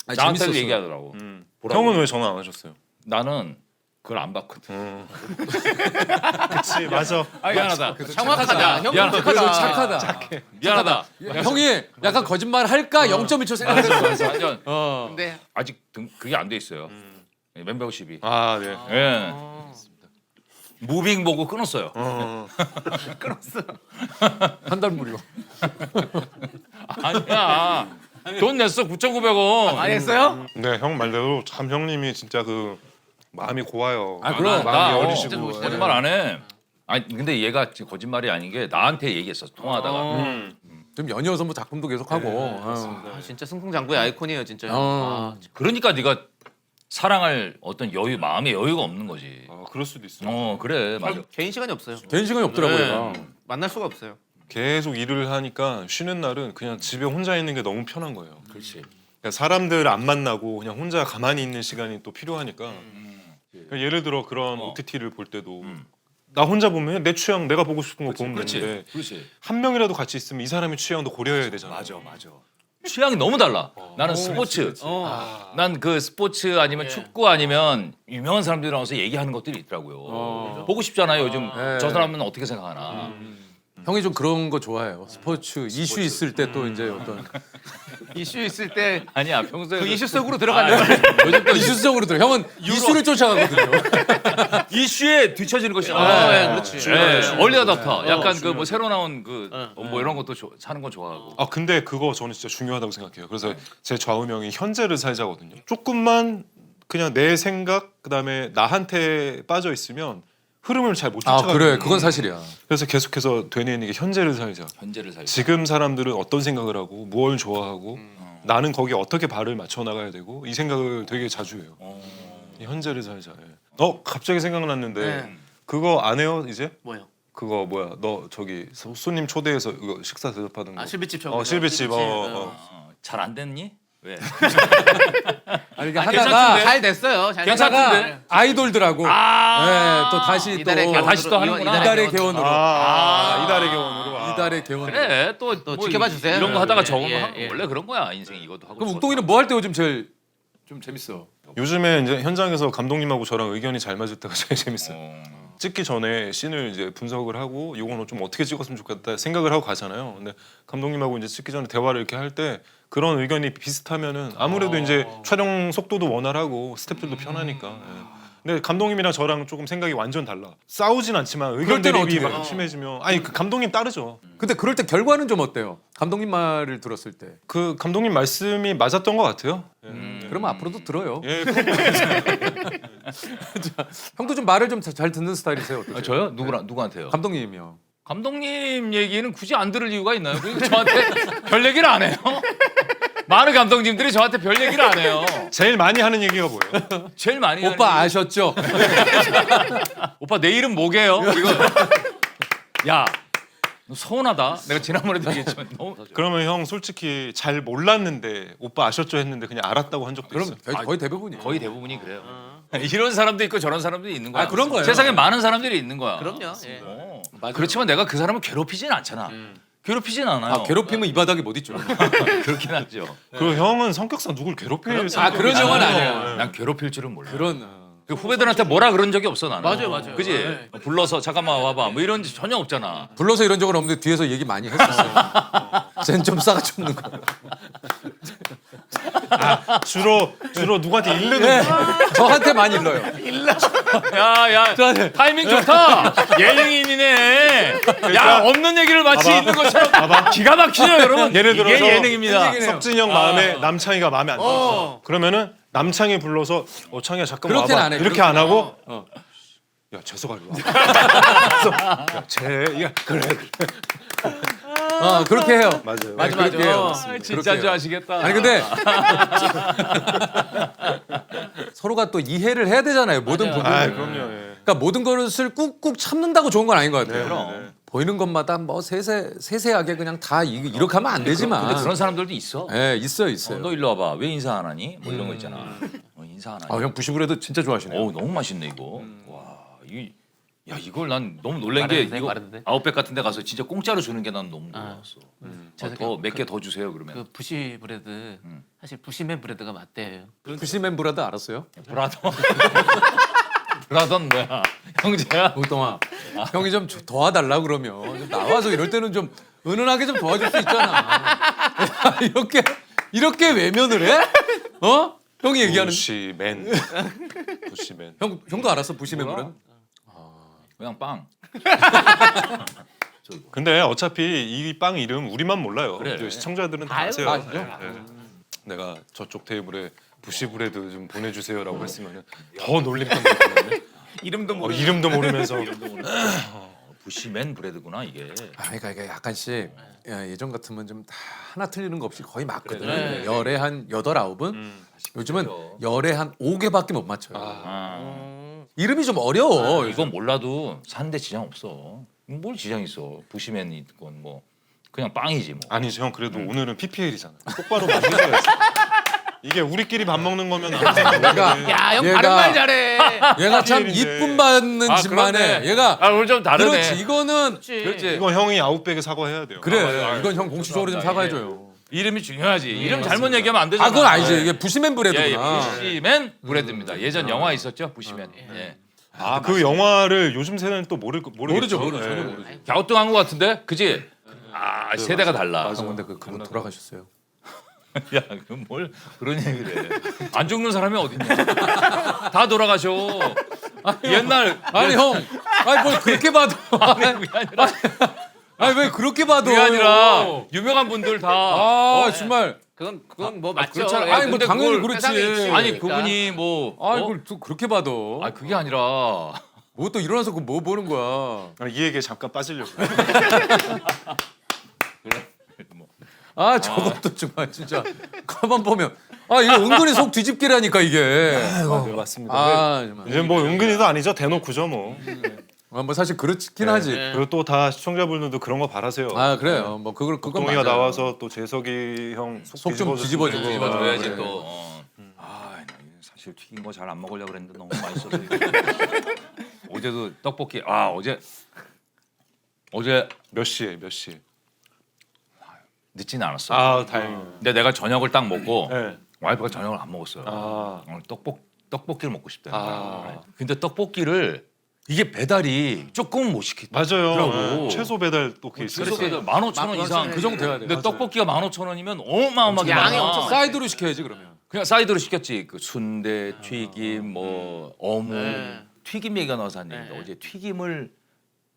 아니, 나한테도 재밌었어. 얘기하더라고. 형은 왜 전화 안 하셨어요? 나는 그걸 안 봤거든. 그치 맞아. 미안하다. 정확하다. 형 그래도 정확하다. 착하다. 미안하다. 형이 약간 거짓말 할까 0.1초 생각했어. 완전 근데 아직 그게 안 돼 있어요. 멤버십이. 아 네. 예. 무빙 보고 끊었어요. 한 달 무료. 아니야. 돈 냈어 9,900원. 많이 했어요? 네, 형 말대로 참 형님이 진짜 그 마음이 고와요. 아, 그럼. 마음이 나 어리시고. 진짜 좋으시잖아요. 거짓말 안 해. 아니 근데 얘가 지금 거짓말이 아닌 게 나한테 얘기했어 통화하다가. 좀 연이어서 뭐 작품도 계속 하고. 아, 진짜 승승장구의 아이콘이에요 진짜. 그러니까 네가 사랑할 어떤 여유, 마음의 여유가 없는 거지. 그럴 수도 있어. 그래 맞아. 개인 시간이 없어요. 개인 시간이 없더라고 네. 얘가. 만날 수가 없어요. 계속 일을 하니까 쉬는 날은 그냥 집에 혼자 있는 게 너무 편한 거예요. 그렇지. 그러니까 사람들 안 만나고 그냥 혼자 가만히 있는 시간이 또 필요하니까. 그러니까 예를 들어 그런 OTT를 볼 때도 나 혼자 보면 내 취향 내가 보고 싶은 거 보면 그렇지. 되는데 그렇지. 한 명이라도 같이 있으면 이 사람의 취향도 고려해야 되잖아. 맞아. 취향이 너무 달라. 나는 스포츠. 난 그 스포츠 아니면 축구 아니면 유명한 사람들이 나와서 얘기하는 것들이 있더라고요. 보고 싶잖아요. 요즘 저 사람은 어떻게 생각하나. 형이 좀 그런 거 좋아해요. 스포츠 이슈 있을 때 또 이제 어떤 이슈 있을 때 그 아니야 평소에 이슈 속으로 들어가는 요즘 또 이슈적으로 들어. 형은 이슈를 쫓아가거든요. 이슈에 뒤처지는 것이 그렇지. 얼리 어답터. 약간 그 뭐 새로 나온 그 뭐 이런 것도 사는 건 좋아하고. 아 근데 그거 저는 진짜 중요하다고 생각해요. 그래서 제 좌우명이 현재를 살자거든요. 조금만 그냥 내 생각 그다음에 나한테 빠져 있으면 흐름을 잘 못 아 쫓아가요. 그래, 그건 사실이야. 그래서 계속해서 되뇌이게 현재를 살자. 현재를 살자. 지금 사람들은 어떤 생각을 하고 뭘 좋아하고 나는 거기에 어떻게 발을 맞춰 나가야 되고 이 생각을 되게 자주 해요. 이 현재를 살자. 예. 갑자기 생각났는데 네. 그거 안 해요 이제? 뭐요? 그거 뭐야? 너 저기 손님 초대해서 이거 식사 대접하는 거. 실비집 저거. 실비집. 잘 안 됐니? 왜? 아니, 이게 괜찮던데? 하다가 잘 됐어요. 잘 괜찮던데? 됐어요. 아이돌들하고 네, 또 다시 또 이달의 개원으로, 다시 또 하는구나. 이달의 개원으로 이달의 개원으로. 이달의 개원으로. 그래 또 또 지켜봐 주세요. 이런 거 하다가 예, 저거 예, 하고 예. 원래 그런 거야 인생 이것도 하고. 그럼 욱동이는 뭐 할 때 요즘 제일 좀 재밌어? 요즘에 이제 현장에서 감독님하고 저랑 의견이 잘 맞을 때가 제일 재밌어요. 찍기 전에 씬을 이제 분석을 하고 이거는 좀 어떻게 찍었으면 좋겠다 생각을 하고 가잖아요. 근데 감독님하고 이제 찍기 전에 대화를 이렇게 할 때 그런 의견이 비슷하면은 아무래도 이제 촬영 속도도 원활하고 스태프들도 편하니까. 예. 근데 감독님이랑 저랑 조금 생각이 완전 달라. 싸우진 않지만 의견 그럴 때는 대립이 어떻게 막 심해지면 아니 그 감독님 따르죠. 근데 그럴 때 결과는 좀 어때요? 감독님 말을 들었을 때. 그 감독님 말씀이 맞았던 것 같아요. 그러면 앞으로도 들어요. 예, 형도 좀 말을 좀 잘 듣는 스타일이세요? 어떠세요? 아, 저요? 누구한테요? 감독님이요. 감독님 얘기는 굳이 안 들을 이유가 있나요? 그리고 저한테 별 얘기를 안 해요. 많은 감독님들이 저한테 별 얘기를 안 해요. 제일 많이 하는 얘기가 뭐예요? 제일 많이 하는 오빠 얘기. 아셨죠? 오빠 내 이름 뭐게요? 이거 야, 너 서운하다. 내가 지난번에도 얘기했지만 너무 그러면 형 솔직히 잘 몰랐는데 오빠 아셨죠 했는데 그냥 알았다고 한 적도 그럼 있어요. 거의 대부분이에요. 거의 대부분이 그래요. 이런 사람도 있고 저런 사람도 있는 거야. 아, 그런 거예요. 세상에 많은 사람들이 있는 거야. 그럼요. 예. 그렇지만 내가 그 사람을 괴롭히진 않잖아. 괴롭히진 않아요. 아, 괴롭히면 이 바닥에 못 있죠. 그렇긴 하죠. 그리고 형은 성격상 누굴 괴롭힐 아, 그런 형은 아니에요. 난 괴롭힐 줄은 몰라. 그런 그 후배들한테 뭐라 그런 적이 없어 나는. 맞아요. 그지? 네. 불러서 잠깐만 와봐. 뭐 이런 적 전혀 없잖아. 불러서 이런 적은 없는데 뒤에서 얘기 많이 했었어요. 쟨 좀 싸가지 없는 거. 주로 누구한테 일르는 네, 저한테 많이 일러요. 야야 타이밍 좋다. 예능인이네. 야 없는 얘기를 마치 봐봐. 있는 것처럼 기가 막히죠 여러분. 예를 들어서 이게 예능입니다. 석진이 형 마음에 남창이가 마음에 안 들었어. 그러면은 남창이 불러서 창이야 잠깐만 그렇게는 와봐. 안 해. 이렇게 안 하고 야 재석아 이리 와. 야 그래. 그렇게 해요. 맞아요. 맞아, 그렇게 해요. 진짜 좋아하시겠다. 아니 근데 서로가 또 이해를 해야 되잖아요. 모든 부분. 아 그럼요. 예. 그러니까 모든 것을 꾹꾹 참는다고 좋은 건 아닌 것 같아요. 그럼. 보이는 것마다 뭐 세세하게 그냥 다 이렇게 하면 안 되지만. 근데 그런 사람들도 있어. 예, 있어요. 너 일로 와봐. 왜 인사 안 하니? 뭐 이런 거 있잖아. 인사 안 하니? 형 부시브레드 진짜 좋아하시네요. 오 너무 맛있네 이거. 와 야 이걸 난 너무 놀란 게 마른데, 이거 마른데? 아웃백 같은 데 가서 진짜 공짜로 주는 게 난 너무 놀랐어. 저도 더 몇 개 더 주세요 그러면. 그 부시 브레드 사실 부시맨 브레드가 맞대요. 부시맨 브라드 알았어요? 브라더. 브라더는 뭐야? 형제야? 우동아, 형이 좀 도와달라 그러면 좀 나와서 이럴 때는 좀 은은하게 좀 도와줄 수 있잖아. 야, 이렇게 외면을 해? 어? 형이 얘기하는. 부시맨. 형도 알았어 부시맨 브라드? 그냥 빵. 근데 어차피 이 빵 이름 우리만 몰라요. 그래. 이제 시청자들은 다 아유, 아세요. 맞죠? 네. 내가 저쪽 테이블에 부시브레드 좀 보내주세요라고 했으면 더 놀림판 받거든요. 이름도 모르. 이름도 모르면서 부시맨 브레드구나 이게. 그러니까 이게 약간씩 예전 같으면 좀 다 하나 틀리는 거 없이 거의 맞거든. 그래. 열에 한 8, 9은 요즘은 열에 한 5개밖에 못 맞춰요. 이름이 좀 어려워. 이건 몰라도 사는데 지장 없어. 뭘 지장 있어? 부시맨 있건 뭐 그냥 빵이지 뭐. 아니죠 형 그래도 오늘은 PPL이잖아요. 똑바로 만드셔야지. 이게 우리끼리 밥 먹는 거면 안 되는 야, 형 얘가- 다른 말 잘해. 얘가 참 PPL 인데. 이쁨 받는 집만 해. 얘가 오늘 좀 그렇지. 이거는 그렇지. 이건 형이 아웃백에 사과해야 돼요. 그래. 이건 형 공식적으로 좀 사과해줘요. 이름이 중요하지. 이름 잘못 얘기하면 안 되잖아. 아 그건 아니지. 예. 이게 부시맨 예, 브레드구나. 부시맨 브레드입니다. 예전 영화 있었죠, 부시맨. 예. 아, 그 영화를 요즘 세대는 또 모르겠죠. 모르죠. 전혀 예. 모르죠. 갸우뚱한 것 같은데, 그지? 아, 세대가 달라. 아, 근데 그분 돌아가셨어요. 야, 그럼 뭘 그런 얘기를 해? 안 죽는 사람이 어딨냐? 다 돌아가셔. 옛날 아니 형, 아니 뭘 그렇게 봐도. 그게 아니라 아니 왜 그렇게 봐도. 그게 아니라 유명한 분들 다. 아 정말. 그건 뭐 맞죠. 그렇잖아. 예, 아니, 뭐 근데 당연히 그걸 그렇지. 세상에 있지. 아니 그러니까. 그분이 뭐. 아 어? 이걸 또 그렇게 봐도. 아 그게 아니라. 뭐 또 일어나서 그 뭐 보는 거야. 아, 이 얘기에 잠깐 빠지려고. 아 저것도 정말 진짜 가만 보면 아 이거 은근히 속 뒤집기라니까 이게. 네, 맞습니다. 아 정말. 이제 뭐 은근히도 아니죠. 대놓고죠 뭐. 아, 뭐 사실 그렇긴 하지. 그리고 또 다 시청자분들도 그런 거 바라세요. 아 그래요. 뭐 그건 동이가 맞아요. 나와서 또 재석이 형 속 좀 뒤집어주고. 뒤집어줘야지 그래. 또. 아 사실 튀긴 거 잘 안 먹으려고 그랬는데 너무 맛있어서. 어제도 떡볶이. 아 어제 몇 시에 몇 시? 늦지는 않았어. 아 다행이네. 근데 내가 저녁을 딱 먹고 네. 와이프가 저녁을 안 먹었어요. 아. 오늘 떡볶이를 먹고 싶다. 아. 근데 떡볶이를 이게 배달이 조금 못 시키더라고. 맞아요. 최소 배달 또 그게 있어요. 최소 배달 15,000원 이상. 그 정도 돼야 돼. 근데 떡볶이가 15,000원이면 어마어마하게 양이 많아. 엄청 사이드로 시켜야지 그러면. 그냥 사이드로 시켰지. 그 순대, 튀김, 뭐 어묵, 네. 튀김 얘기가 나와서 한 얘기인데 네. 어제 튀김을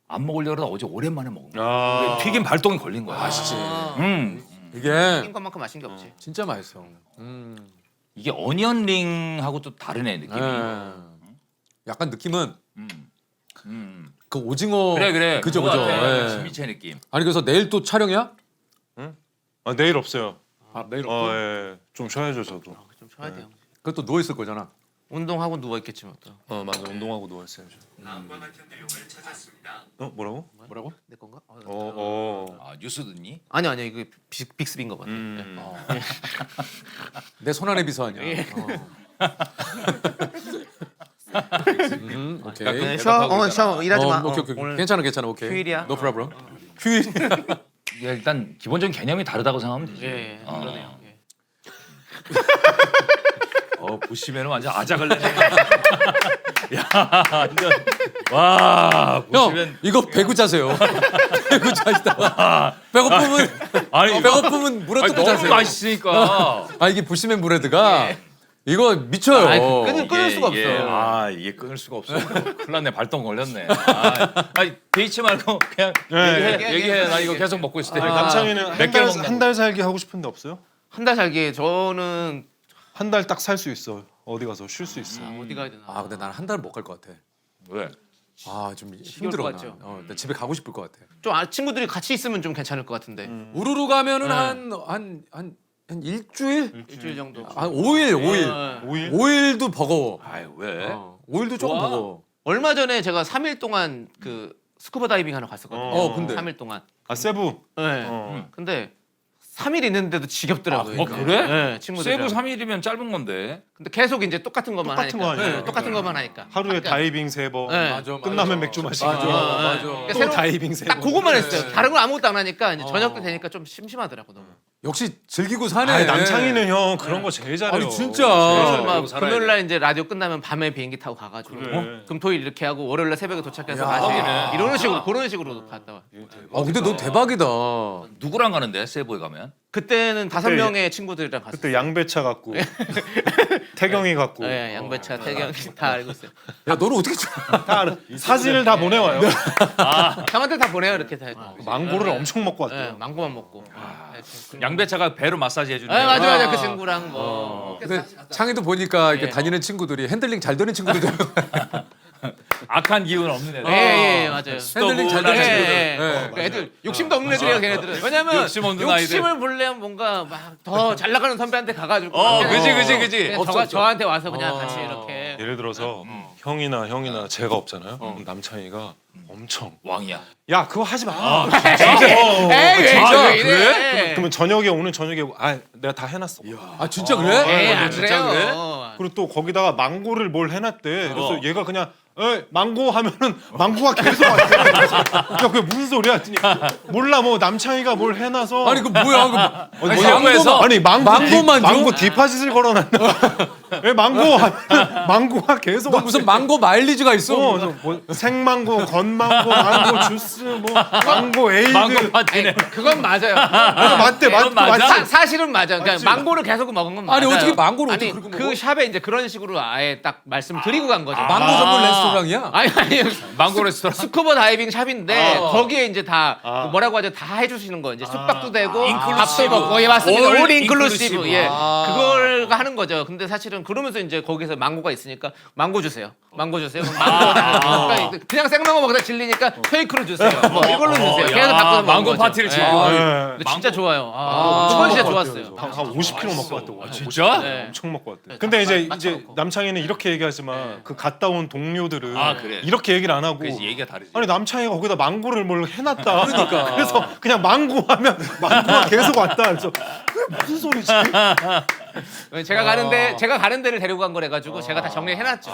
안 먹으려고 하다가 어제 오랜만에 먹은 거야. 아. 튀김 발동이 걸린 거야. 맛있지. 이게 이게 것만큼 맛있는 게 없지. 진짜 맛있어. 이게 어니언링하고 또 다르네 느낌이. 약간 느낌은 그 오징어 그래. 그죠 그거 그죠. 같아. 예. 진미채 느낌. 아니 그래서 내일 또 촬영이야? 아, 내일 없어요. 아 내일 예. 좀 쉬어야죠 저도. 좀 쉬어야 돼요. 그것도 누워 있을 거잖아. 운동하고 누워 있겠지만 또. 맞아. 운동하고 누워 있어야죠. 뭐라고? 뭐라고? 내 건가? 아 뉴스 듣니? 아니 이거 빅스비인 것 같아. 내 손안의 비서 아니야. 오케이. 네, 쉬어 일하지 마. 오케이. 오늘 괜찮아. 오케이. 휴일이야. No problem. 휴일. 이게 일단 기본적인 개념이 다르다고 생각하면 되지. 예, 그러네요. 예. 보시면은 완전 아작을 내네. 야, 완전 와, 형 보시면 이거 배구 자세요. 배구 자시다가 배고프면 아니 배고프면 물어뜯고 너무 자세요. 맛있으니까. 아 이게 부시맨 브레드가 이거 미쳐요. 아이, 끊을 수가 없어. 이게 끊을 수가 없어. 큰일 났네. 발동 걸렸네. 아니 데이치 말고 그냥 얘기해. 나 이거 계속 먹고 있을 때. 남창이는 몇 개 먹냐고. 한 달 살기 하고 싶은데 없어요? 한 달 살기 저는 한 달 딱 살 수 있어. 어디 가서 쉴 수 있어. 어디 가야 되나? 아 근데 난 한 달 못 갈 것 같아. 왜? 아 좀 것 힘들어. 같죠? 나 집에 가고 싶을 것 같아. 좀 친구들이 같이 있으면 좀 괜찮을 것 같은데. 우르르 가면은 한 일주일? 일주일 정도. 한 5일. 5일? 5일도 버거워. 아이 왜? 5일도 조금 좋아. 버거워. 얼마 전에 제가 3일 동안 그 스쿠버 다이빙 하러 갔었거든요. 근데 3일 동안. 아 세부. 네. 근데 3일 있는데도 지겹더라고요. 아, 그래? 네, 친구들. 세부 3일이면 짧은 건데. 근데 계속 이제 똑같은 것만 똑같은 하니까. 거 아니에요? 네, 똑같은 것만 하니까. 하루에 그러니까 다이빙 3번. 네. 맞아. 끝나면 맥주 마시고. 맞아. 그러니까 또 새로- 다이빙 3번. 딱 그것만 했어요. 다른 걸 아무것도 안 하니까 이제 저녁 때 되니까 좀 심심하더라고 너무. 역시 즐기고 사네. 아, 남창이는 형 그런 거 제일 잘해요. 아니, 진짜. 제일 잘해요. 막 살아야 금요일 날 이제 라디오 끝나면 밤에 비행기 타고 가가지고 그래. 금토일 이렇게 하고 월요일 날 새벽에 도착해서 다시 이런 식으로 그런 식으로 갔다 와. 아 근데 너 대박이다. 누구랑 가는데 세부에 가면? 그때는 5명의 친구들이랑 갔어요. 그때 양배차 갖고 태경이 갖고 네, 양배차, 태경 다 알고 있어요. 야 너는 어떻게 쳐? 다 알아. 사진을 다 보내와요. 형한테 다 보내요 이렇게 다. 망고를 엄청 먹고 네, 왔대요. 망고만 먹고. 양배차가 배로 마사지 해주는. 네, 맞아 그 친구랑 뭐. 근데 창희도 보니까 이렇게 다니는 친구들이 핸들링 잘 되는 친구들. 악한 기운 없는 애들. 예, 맞아요. 핸들링 잘 되는 예, 친구들. 예. 네. 그러니까 애들 욕심도 없는 애들이야 걔네들은. 왜냐면 욕심 없는 아이들. 욕심을 부리려면 뭔가 막 더 잘 나가는 선배한테 가가지고. 그지. 그냥 저한테 와서 그냥 같이 이렇게. 예를 들어서 형이나 제가 없잖아요. 그럼 남창이가 엄청 왕이야. 야 그거 하지 마. 에이 왜 진짜? 저 이래? 그러면 저녁에 오늘 저녁에 내가 다 해놨어. 아 진짜 그래? 에이 안 진짜 그래요. 그래? 그리고 또 거기다가 망고를 뭘 해놨대. 그래서 얘가 그냥 망고 하면은 망고가 계속 왔대. 야 그게 무슨 소리야? 했더니 몰라 뭐 남창이가 뭘 해놔서 아니 그 뭐야? 그 뭐냐고해서 아니 망고만 줘? 망고 디파짓을 걸어놨나? 왜 망고 하면 망고가 계속 너 무슨 망고 마일리지가 있어? 뭐 생망고, 건망고, 망고 주스, 뭐 망고 에이드. 망고 파티네. 그건 맞아요. 맞대, 맞대. 사실은 맞아. 그러니까 망고를 계속 먹은 건 아니, 맞아요. 어떻게 망고를 아니, 어떻게 그렇게 그 먹어? 샵에 이제 그런 식으로 아예 딱 말씀 드리고 간 거죠. 망고 전문 레스토랑이야? 아니 망고 레스토랑. 스쿠버 다이빙 샵인데 거기에 이제 다 뭐라고 하죠? 다 해주시는 거 이제 숙박도 되고 밥도 먹고 예 맞습니다. 올 올 인클루시브 인클루시브. 예 그걸 하는 거죠. 근데 사실은 그러면서 이제 거기서 망고가 있으니까 망고 주세요. 망고 주세요. 그럼 망고 그냥 생망고 먹다 질리니까 페이크로 주세요. 뭐 이걸로 주세요. 계속 바꿔서 먹는 망고 거죠. 파티를 예. 즐겨. 근데 진짜 좋아요. 그건 진짜 좋았어요. 한 50kg 먹고 왔다고. 진짜? 네. 엄청 먹고 왔대. 근데 이제 남창이는 이렇게 얘기하지만 그 갔다 온 동료들은 그래. 이렇게 얘기를 안 하고 그래서 얘기가 다르지. 아니 남창이가 거기다 망고를 뭘 해놨다. 그러니까. 그래서 그냥 망고 하면 망고가 계속 왔다. 그래서 그게 무슨 소리지? 제가 가는 데를 데리고 간 거래 가지고 제가 다 정리해놨죠.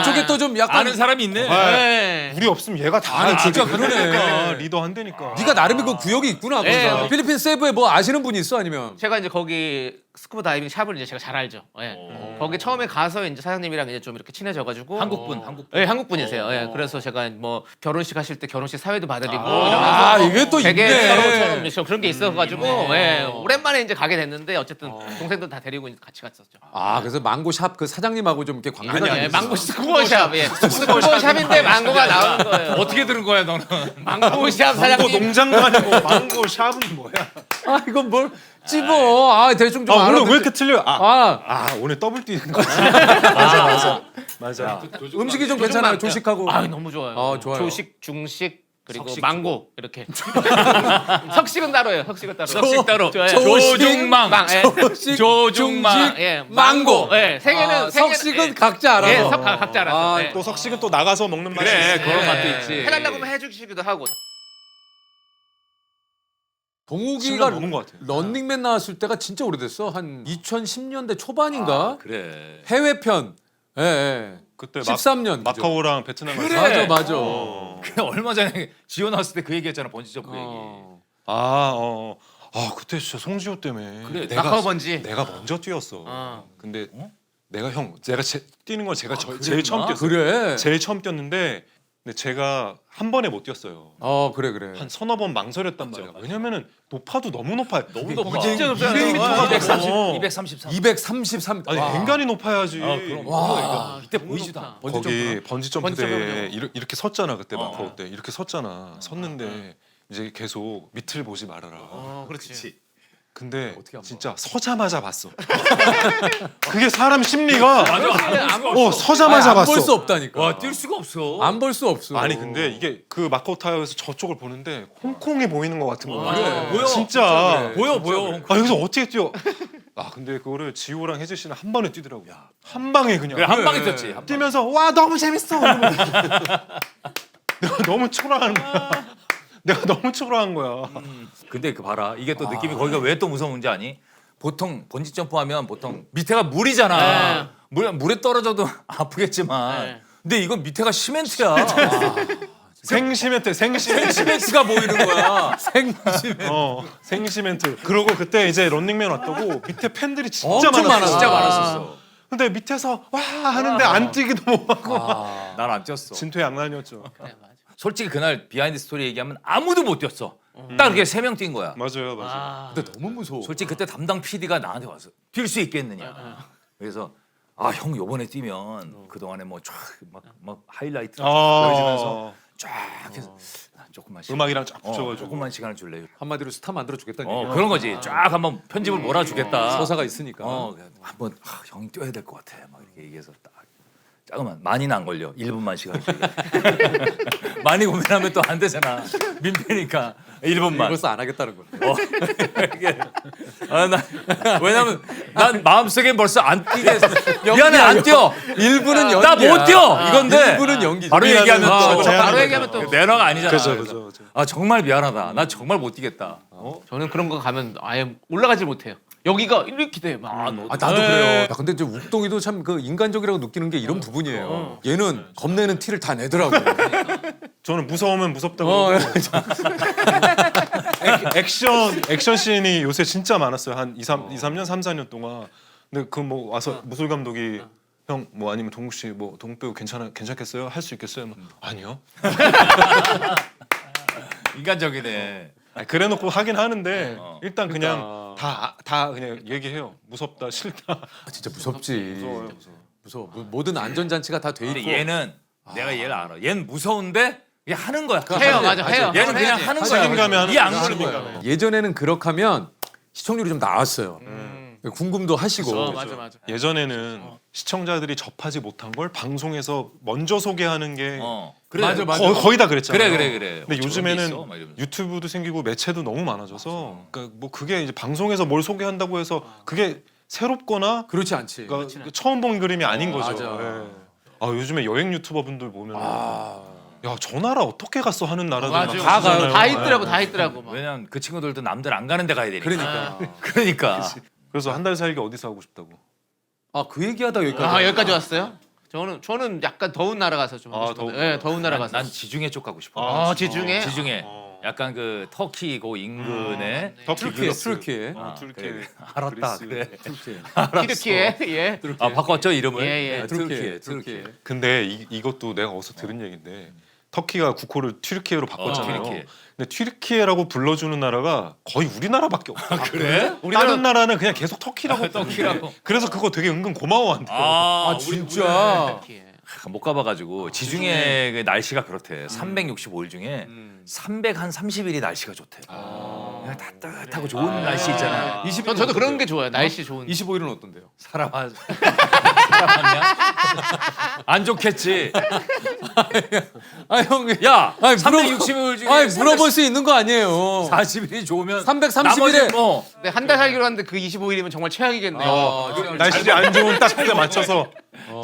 그쪽에 또 좀 약간 아는 사람이 있네. 네. 우리 없으면 얘가 다 아니, 하지. 진짜 그러네. 그러니까 리더 한다니까. 네가 나름의 그 구역이 있구나. 네. 거기서. 필리핀 세부에 뭐 아시는 분이 있어 아니면? 제가 이제 거기 스쿠버 다이빙 샵을 이제 제가 잘 알죠. 예. 거기 처음에 가서 이제 사장님이랑 이제 좀 이렇게 친해져가지고 한국분. 예, 한국 분이세요. 예, 그래서 제가 뭐 결혼식 하실 때 결혼식 사회도 봐드리고 이러면서 이게 또 되게 있네. 서로처럼 좀 그런 게 있어가지고 예, 오랜만에 이제 가게 됐는데 어쨌든 동생들 다 데리고 이제 같이 갔었죠. 그래서 망고샵 그 사장님하고 좀 이렇게 관계가 좀 예, 있어. 망고 스쿠버샵, 예, 스쿠버샵인데 망고가 나오는 거예요. 어떻게 들은 거야 너는? 망고샵 망고 사장님. 농장도 아니고 망고 샵은 뭐야? 이건 뭘 찝어. 대충 좀 오늘 알아듣지. 왜 이렇게 틀려? 오늘 더블 뛰는 거지. 맞아. 음식이 좀 괜찮아요. 조식하고. 너무 좋아요. 좋아요. 조식, 중식 그리고 석식. 망고 이렇게. 석식은 따로예요. 석식은 따로. 석식 따로. 좋아요. 조중망. 망, 예. 조식, 조중망. 중식, 예, 망고. 예, 세 개는 석식은 예. 각자 알아서. 예, 각자 알아서. 예. 또 석식은 또 나가서 먹는 맛이 그래 있어. 그런 맛도 있지. 해달라고 하면 해주시기도 하고. 동욱이가 시간 넘은 것 같아. 런닝맨 나왔을 때가 진짜 오래됐어. 한 2010년대 초반인가? 그래. 해외편. 예. 그때 13년. 마카오랑 베트남 그래. 갔을 때. 맞아. 그래 얼마 전에 지호 나왔을 때 그 얘기했잖아 번지점프 얘기. 그때 진짜 송지효 때문에 그래, 마카오 번지. 내가 먼저 뛰었어. 근데 내가 뛰는 건 제가 제일 그랬나? 처음 뛰었어요. 그래. 제일 처음 뛰었는데 근데 제가 한 번에 못 뛰었어요. 그래. 한 서너 번 망설였단 말이야. 왜냐면은 높아도 너무 높아요. 너무 높아. 진짜 높잖아요. 200m가 233. 233. 아니 와. 인간이 높아야지. 그럼. 와. 이때 보이지도 않아. 거기 번지 점프대에 번지 이렇게 섰잖아 그때 마카오 때 이렇게 섰잖아. 섰는데 이제 계속 밑을 보지 말아라. 그렇지. 근데 어떻게 안 봐? 진짜 서자마자 봤어. 그게 사람 심리가 맞아. 서자마자 봤어. 안볼 수 없다니까. 와 뛸 수가 없어. 안 볼 수 없어. 아니 근데 이게 그 마카오 타워에서 저쪽을 보는데 홍콩이 보이는 것 같은 거야. 그래, 보여. 진짜. 보여. 여기서 어떻게 뛰어? 근데 그거를 지호랑 혜지 씨는 한 번에 뛰더라고. 한 방에 그냥. 그래 한 방에 떴지. 뛰면서 와 너무 재밌어. 이러면서. 내가 너무 초라한 거야. 내가 너무 초라한 거야. 근데 그 봐라 이게 또 느낌이 거기가 왜 또 무서운지 아니? 보통 번지 점프하면 보통 밑에가 물이잖아. 물에 떨어져도 아프겠지만. 네. 근데 이건 밑에가 시멘트야. 생시멘트. 시멘트가 보이는 거야. 생시멘트. 그러고 그때 이제 런닝맨 왔다고 밑에 팬들이 진짜 엄청 많았어. 많았어. 진짜 많았었어. 근데 밑에서 와 하는데 안 뛰기도 못 하고. 난 안 뛰었어. 진퇴양난이었죠. 솔직히 그날 비하인드 스토리 얘기하면 아무도 못 뛰었어. 딱 이렇게 3명 뛴 거야. 맞아요. 근데 너무 무서워. 솔직히 그때 담당 PD가 나한테 왔어. 뛸 수 있겠느냐. 그래서 형 요번에 뛰면 그동안에 뭐 쫙 막 하이라이트 보여주면서 쫙 해서 조금만 시간. 음악이랑 쫙 붙여가지고. 조금만 시간을 줄래. 한마디로 스타 만들어 주겠다는 얘기야. 그런 거지. 쫙 한번 편집을 몰아주겠다. 서사가 있으니까. 한번 형이 뛰어야 될 것 같아. 막 이렇게 얘기해서 딱 잠깐만 많이는 안 걸려. 1분만 시간 줄래. 많이 고민하면 또 안 되잖아. 민폐니까 1분만. 벌써 안 하겠다는 거야. 왜냐면 난 마음속에 벌써 안 뛰게 미안해 안 뛰어. 1부는 연기야. 나 못 뛰어 이건데 1부는 연기지. 바로 얘기하면 또 바로 얘기하면 또 매너가 아니잖아. 그죠. 정말 미안하다. 나 정말 못 뛰겠다. 저는 그런 거 가면 아예 올라가지 못해요. 여기가 이렇게 돼. 막. 아 나도 그래요. 나 근데 이제 욱동이도 참 그 인간적이라고 느끼는 게 이런 부분이에요. 얘는 겁내는 티를 다 내더라고. 저는 무서우면 무섭다고. 어, 액션 씬이 요새 진짜 많았어요. 한 2-3년, 3-4년 동안. 근데 그 뭐 와서 무술 감독이 형 뭐 아니면 동욱 씨 뭐 동욱 배우 괜찮겠어요? 할 수 있겠어요? 뭐, 아니요. 인간적이네. 아니, 그래놓고 하긴 하는데 일단 그냥 그러니까. 다 그냥 얘기해요. 무섭다, 싫다. 진짜 무섭지. 무서워요. 무서워. 모든 안전장치가 다 돼 있고. 근데 얘는 내가 얘를 알아. 얘는 무서운데 그냥 하는 거야. 해요, 맞아, 해요. 얘는 그냥 해야지. 하는 거야. 책임감이 하는 이안 거야. 걸린 거야. 책임감이. 예전에는 그렇게 하면 시청률이 좀 나왔어요. 궁금도 하시고. 맞아. 예전에는 시청자들이 접하지 못한 걸 방송에서 먼저 소개하는 게 그래. 맞아. 거의 다 그랬잖아요. 그래. 근데 저런 게 요즘에는 있어? 막 이러면서. 유튜브도 생기고 매체도 너무 많아져서 그러니까 뭐 그게 이제 방송에서 뭘 소개한다고 해서 그게 새롭거나 그렇지 않지. 그러니까 처음 본 그림이 아닌 거죠. 맞아. 예. 아 요즘에 여행 유튜버 분들 보면 야 저 나라 어떻게 갔어 하는 나라들 맞아. 막 다 가요. 있잖아요. 다 있더라고. 막. 왜냐면 그 친구들도 남들 안 가는 데 가야 되니까. 그러니까. 그러니까. 그래서 한 달 살기 어디서 하고 싶다고. 아 그 얘기하다 여기까지. 아 여기까지 왔어요? 저는 약간 더운 나라 가서 좀 하고 싶은데. 예, 더운 나라 가서. 난 지중해 쪽 가고 싶어. 아, 지중해? 지중해. 약간 그 터키 그 인근에 트루키에. 그래. 알았다. 그래. 튀르키예. 예. 아 바꿨죠 이름을? 예. 트루키에. 근데 이것도 내가 어디서 들은 얘기인데 터키가 국호를 튀르키예로 바꿨잖아요. 튀르키예. 근데 튀르키예라고 불러주는 나라가 거의 우리나라밖에 없어. 그래? 다른 나라는 그냥 계속 터키라고. 터키라고. 그래서 그거 되게 은근 고마워한대요. 아 진짜. 못 가봐가지고 지중해 그 날씨가 그렇대. 365일 중에 330일이 날씨가 좋대. 그냥 따뜻하고 좋은 날씨 있잖아. 저도 그런 게 좋아요. 날씨 좋은. 25일은 어떤데요? 사람았냐? 안 좋겠지. 아 형. 야, 아니, 360일 중에 아니 물어볼 수 있는 거 아니에요. 40일이 좋으면 330일에 나머지 뭐 네, 한 달 살기로 하는데 그 25일이면 정말 최악이겠네요. 날씨 안 좋은 딱 그때 맞춰서.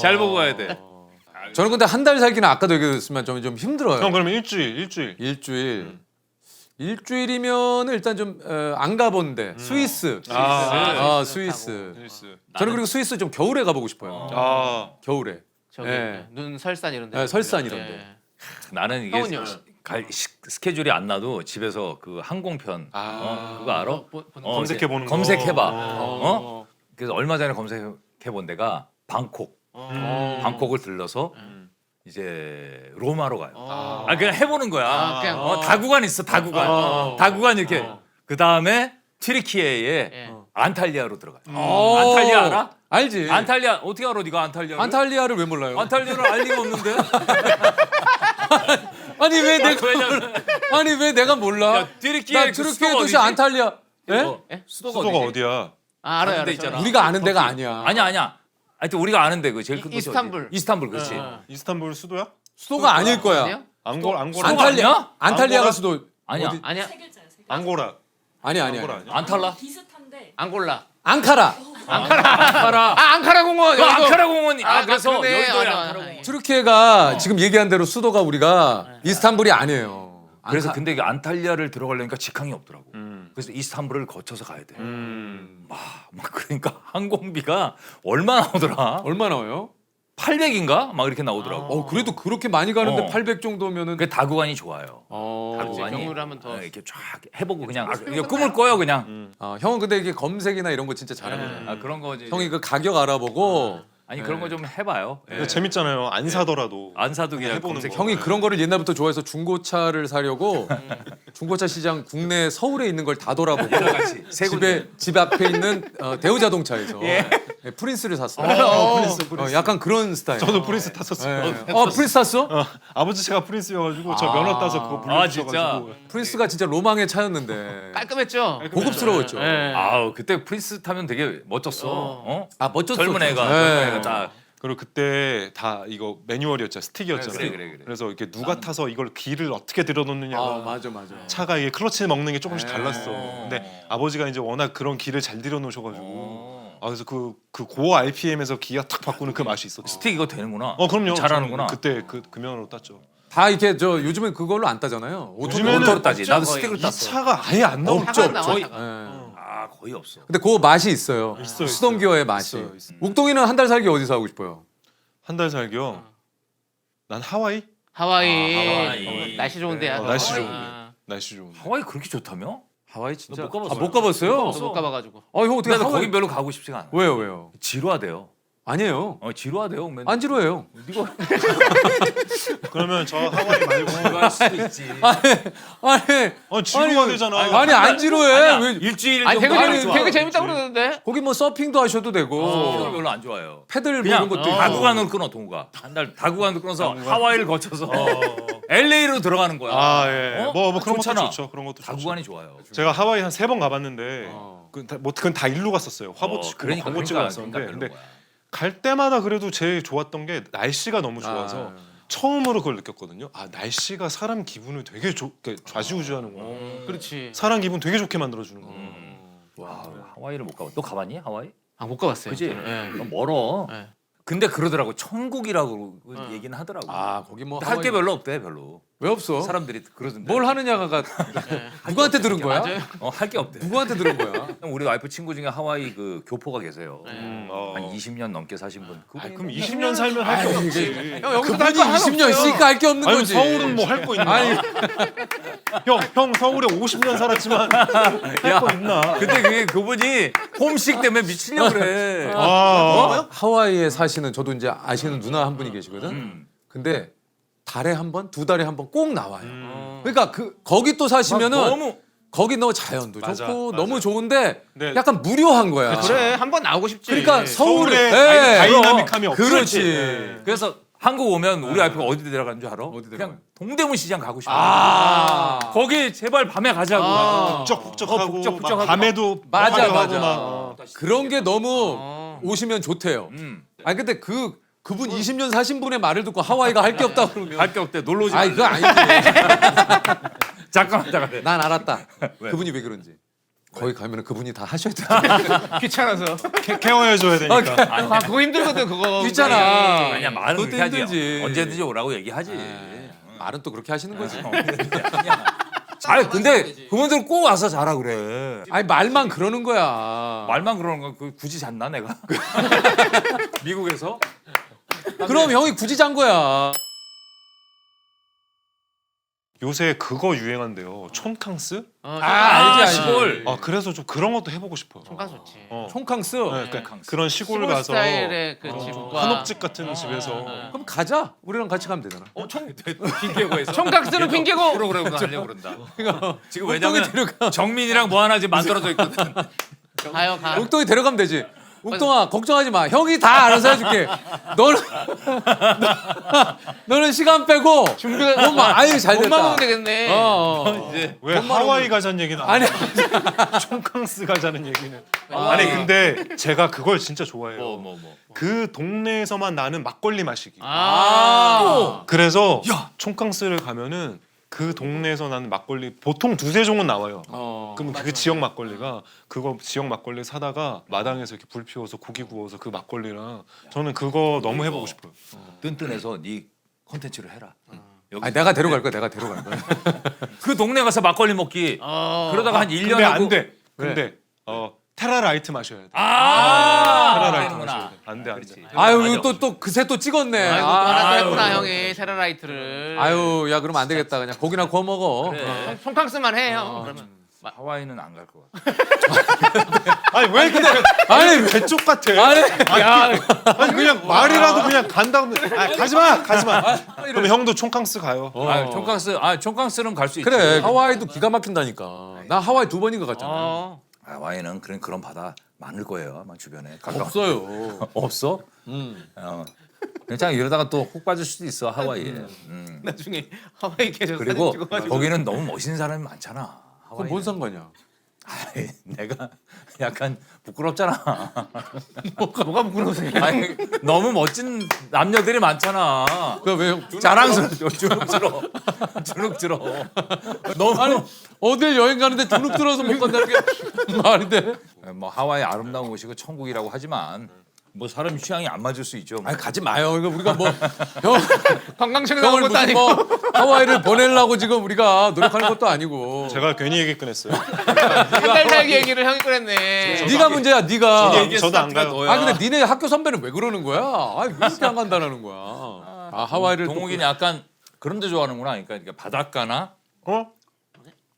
잘 보고 가야 돼. 저는 근데 한 달 살기는 아까도 얘기했지만 좀 힘들어요. 형 그러면 일주일. 일주일이면 일단 좀 안 가본데 스위스. 스위스. 저는 그리고 스위스 좀 겨울에 가보고 싶어요. 겨울에. 저기 예. 눈 설산 이런 데. 네, 설산 이런 데. 나는 이게 형은요? 스케줄이 안 나도 집에서 그 항공편 그거 알아? 검색해 보는 거. 검색해봐. 그래서 얼마 전에 검색해 본 데가 방콕. 방콕을 들러서 이제 로마로 가요. 그냥 해보는 거야. 그냥 다구간 있어 다구간. 다구간 이렇게. 그 다음에 튀르키예에 예. 안탈리아로 들어가요. 안탈리아 알아? 알지. 안탈리아 어떻게 알아? 네가 안탈리아를? 안탈리아를 왜 몰라요? 안탈리아를 알 리가 없는데. 아니 왜 내가 왜냐면 아니 왜 내가 몰라? 야, 튀르키예 나 그 트루키예 수도가 도시 어디지? 안탈리아. 예? 수도가 수도가 어디지? 어디야? 아, 알아요. 데 있잖아. 우리가 아는 데가 아니야. 아니야. 하여튼 우리가 아는데 그 제일 큰 도시 이스탄불. 어디? 이스탄불 그렇지. 이스탄불 수도야? 수도가 아닐 거야. 아니요? 앙고라. 아니야? 안탈리아가 앙고라? 수도 아니야. 어디- 아니야? 세 글자예요. 세 글자. 앙고라. 아니야. 앙고라 아니야? 안탈라? 비슷한데 앙골라. 앙카라. 안카라. 아, 앙카라 공원. 여기도. 안카라 공원이. 그래서 그래서 여의도에 맞아. 안카라 공원. 트루키예가 지금 얘기한 대로 수도가 우리가 이스탄불이 아니에요. 그래서 근데 이게 안탈리아를 들어가려니까 직항이 없더라고. 그래서 이스탄불을 거쳐서 가야 돼. 막 그러니까 항공비가 얼마 나오더라? 얼마 나와요? 800인가? 막 이렇게 나오더라고. 그래도 그렇게 많이 가는데 800 정도면은 그 다구간이 좋아요. 다구간이 경유를 하면 더. 이렇게 쫙 해보고 그냥 이거 꿈을 꿔요 그냥. 형은 근데 이게 검색이나 이런 거 진짜 잘하거든요. 그런 거 이제 형이 그 가격 알아보고 아니 그런 거 좀 해봐요. 예. 근데 재밌잖아요. 안 사더라도. 안 사도 그냥 해보는 검색. 거. 형이 그런 거를 옛날부터 좋아해서 중고차를 사려고 중고차 시장 국내 서울에 있는 걸 다 돌아보고 집 앞에 있는 대우자동차에서 프린스를 샀어요. 프린스. 약간 그런 스타일. 저도 프린스 탔었어요. 프린스 탔어? 아버지 차가 프린스여가지고 저 면허 따서 그거 불러주셔가지고. 프린스가 진짜 로망의 차였는데 깔끔했죠? 고급스러웠죠. 예. 아우 그때 프린스 타면 되게 멋졌어. 아 멋졌어. 젊은 애가 네. 젊은 애가 딱. 그리고 그때 다 이거 매뉴얼이었잖아. 스틱이었잖아요. 그래. 그래서 이렇게 누가 타서 이걸 길을 어떻게 들여놓느냐가 맞아. 차가 이게 클러치 먹는 게 조금씩 달랐어. 근데 아버지가 이제 워낙 그런 길을 잘 들여놓으셔가지고 그래서 그 고 RPM에서 기아 탁 바꾸는 그 맛이 있었어. 스틱 이거 되는구나. 그럼요. 잘하는구나. 그때 그 면허로 땄죠. 다 이렇게 요즘엔 그걸로 안 따잖아요. 요즘에는 오토로 따지. 나도 거의. 스틱을 이 땄어. 차가 아예 안 나올 차가 안 죠. 나와, 저희- 차가. 아 거의 없어. 근데 그 맛이 있어요. 있어요, 수동기어의 맛이. 있어요. 욱동이는 한 달 살기 어디서 하고 싶어요? 한 달 살기요. 난 하와이. 하와이. 날씨 좋은데야. 날씨 하와이. 좋은데. 아, 날씨 좋은데. 하와이 그렇게 좋다며? 하와이 진짜. 못 가봤어요. 못 가봤어요? 저도 못 가봐가지고. 형 어떻게 근데 하와이? 거긴 별로 가고 싶지가 않아. 왜요? 지루하대요. 아니에요. 지루하대요. 맨. 안 지루해요. 그러면 저 하와이 말고. 지루할 수도 있지. 아니 지루가 아니, 되잖아. 아니 안 지루해. 아니야, 왜? 일주일 아니 정도 되게 안 재밌 좋아. 되게 재밌다고 그러는데. 거기 뭐 서핑도 하셔도 되고 서핑을 별로 안 좋아해요. 패들 그냥 보는 것도 있고. 다구간으로 끊어 동우가 한 달 다구간으로 끊어서 하와이를 거쳐서 LA로 들어가는 거야. 아 예. 어? 뭐 그런 좋잖아. 것도 좋죠. 그런 것도 좋죠. 다구간이 좋아요. 제가 하와이 한 3번 가봤는데 그건 다 일로 갔었어요. 화보 찍고 그러니까 광고 찍어 갔었는데 별로인 근데 거야. 갈 때마다 그래도 제일 좋았던 게 날씨가 너무 좋아서 아. 처음으로 그걸 느꼈거든요. 아 날씨가 사람 기분을 되게 좋게 좌지우지하는구나. 그렇지. 사람 기분 되게 좋게 만들어주는 거. 와 하와이를 못 가봐. 너 가봤니 하와이? 아 못 가봤어요. 그지? 저는. 예. 너 멀어. 네. 근데 그러더라고 천국이라고 얘기는 하더라고. 아 거기 뭐 할 게 하와이- 별로 없대 별로. 왜 없어? 사람들이 그러던데. 뭘 하느냐가 누구한테 들은 거야? 맞아요. 할 게 없대. 누구한테 들은 거야? 우리 와이프 친구 중에 하와이 그 교포가 계세요. 어. 한 20년 넘게 사신 분. 그럼 20년 살면 할 게 없지. 형 여기서 그분이 20년 있으니까 할 게 없는 아니 거지. 서울은 뭐 할 거 있나? 아니 형 서울에 50년 살았지만 할 거 있나? 근데 그분이 홈식 때문에 미치려고 그래. 아, 하와이에 사시는 저도 이제 아시는 누나 한 분이 계시거든. 근데 달에 한 번, 2달에 한 번 꼭 나와요. 그러니까 거기 또 사시면은 너무 거기 너무 자연도 맞아, 좋고 맞아. 너무 좋은데 네. 약간 무료한 거야. 그래 한 번 나오고 싶지. 그러니까 서울에 서울에 다이나믹함이 없지. 그렇지. 그래서 한국 오면 우리 와이프가 어디 데려가는 줄 알아? 어디 그냥 동대문 시장 가고 싶어. 거기 제발 밤에 가자고. 북적북적하고 북적북적하고 막 밤에도 맞아, 하고 맞아. 막. 그런 게 너무 오시면 좋대요. 아니 근데 그분 20년 사신 분의 말을 듣고 하와이가 할 게 없다 그러면 갈 게 없대. 놀러 오지 아니 말래. 그거 아니지. 잠깐만. 난 알았다. 왜? 그분이 왜 그런지. 거기 가면은 그분이 다 하셔야 돼. 귀찮아서. 케어해줘야 되니까. 아 그거 힘들거든 그거. 귀찮아. 아니야 말은 그것도 그렇게 하지. 힘들지. 언제든지 오라고 얘기하지. 말은 또 그렇게 하시는 거지. 아니 근데 그분들 꼭 와서 자라 그래. 아니 말만 그러는 거야. 말만 그러는 거 굳이 잤나 내가? 미국에서? 그럼 형이 굳이 잔 거야. 요새 그거 유행한대요. 촌캉스? 알지, 시골. 아 그래서 좀 그런 것도 해보고 싶어요. 총각 좋지. 총캉스. 네, 그러니까 그런 시골 시골 가서 스타일의 그 집과 한옥집 같은 집에서 그럼 가자. 우리랑 같이 가면 되잖아. 핑계고에서. 총각스는 핑계고. 프로그램을 하려고 그런다. 지금 욱동이 왜냐면 데려가. 정민이랑 뭐 하나 지금 만들어져 있거든. 가요 가. 욱동이 데려가면 되지. 욱동아 걱정하지 마. 형이 다 알아서 해줄게. 너는 시간 빼고 준비가 아유 잘 돈만 됐다. 보면 되겠네. 이제 왜 하와이 가자는 얘기는 안 아니 해요? 총캉스 가자는 얘기는 아니 근데 제가 그걸 진짜 좋아해요. 뭐. 그 동네에서만 나는 막걸리 마시기. 아. 그래서 총캉스를 가면은 그 동네에서 나는 막걸리 보통 2-3종은 나와요. 그럼 그 지역 막걸리가 그거 지역 막걸리 사다가 마당에서 이렇게 불 피워서 고기 구워서 그 막걸리랑 저는 그거 너무 해보고 싶어요. 뜬뜬해서 네 컨텐츠를 해라. 여기 아니 내가 데려갈 거야. 내가 데려갈 거야. 그 동네 가서 막걸리 먹기. 그러다가 한 1년 근데 하고 안 돼. 근데 테라라이트 마셔야 돼. 아, 테라라이트 되는구나. 마셔야 돼. 안 돼, 안 돼. 아유 맞아. 이거 또 그새 또 찍었네. 아이고 또 하나 또 아유. 했구나 형이 테라라이트를. 아유 야 그러면 안 되겠다. 그냥 고기나 구워 먹어. 그래. 총캉스만 해 형. 그러면. 하와이는 안 갈 것 같아. 아니 왜 근데 아니 왜 똑같아? 아니 아니 그냥 말이라도 그냥 간다고 가지마 그럼 형도 총캉스 가요. 총캉스는 갈 수 있지. 그래 하와이도 기가 막힌다니까. 나 하와이 2번인가 갔잖아. 하와이는 그런 바다 많을 거예요. 아마 주변에. 없어요. 없어? 그냥 이러다가 또 훅 빠질 수도 있어 하와이에. 나중에 하와이 계셔서 그리고 사진 찍어가지고. 거기는 너무 멋있는 사람이 많잖아. 그럼 뭔 상관이야? 아이, 내가 약간 부끄럽잖아. 뭐가 부끄러우세요? 아니, 너무 멋진 남녀들이 많잖아. 그왜 형? 자랑스러워. 주눅들어. 너무 아니 어딜 여행 가는데 주눅 들어서 못 간다는 게 말이 돼? 뭐 하와이 아름다운 곳이고 천국이라고 하지만 뭐 사람 취향이 안 맞을 수 있죠. 뭐. 아니 가지 마요. 이거 우리가 뭐 관광청 나온 형을 것도 무슨 아니고. 뭐 하와이를 보내려고 지금 우리가 노력하는 것도 아니고. 제가 괜히 얘기 꺼냈어요. 한 달 살기 얘기를 형이 꺼냈네. 네가 문제야, 네가. 저도 안 가요. 아 근데 니네 학교 선배는 왜 그러는 거야? 아왜 이렇게 안 간다는 거야? 아 하와이를 또 동욱이는 약간 그런 데 좋아하는구나. 그러니까 바닷가나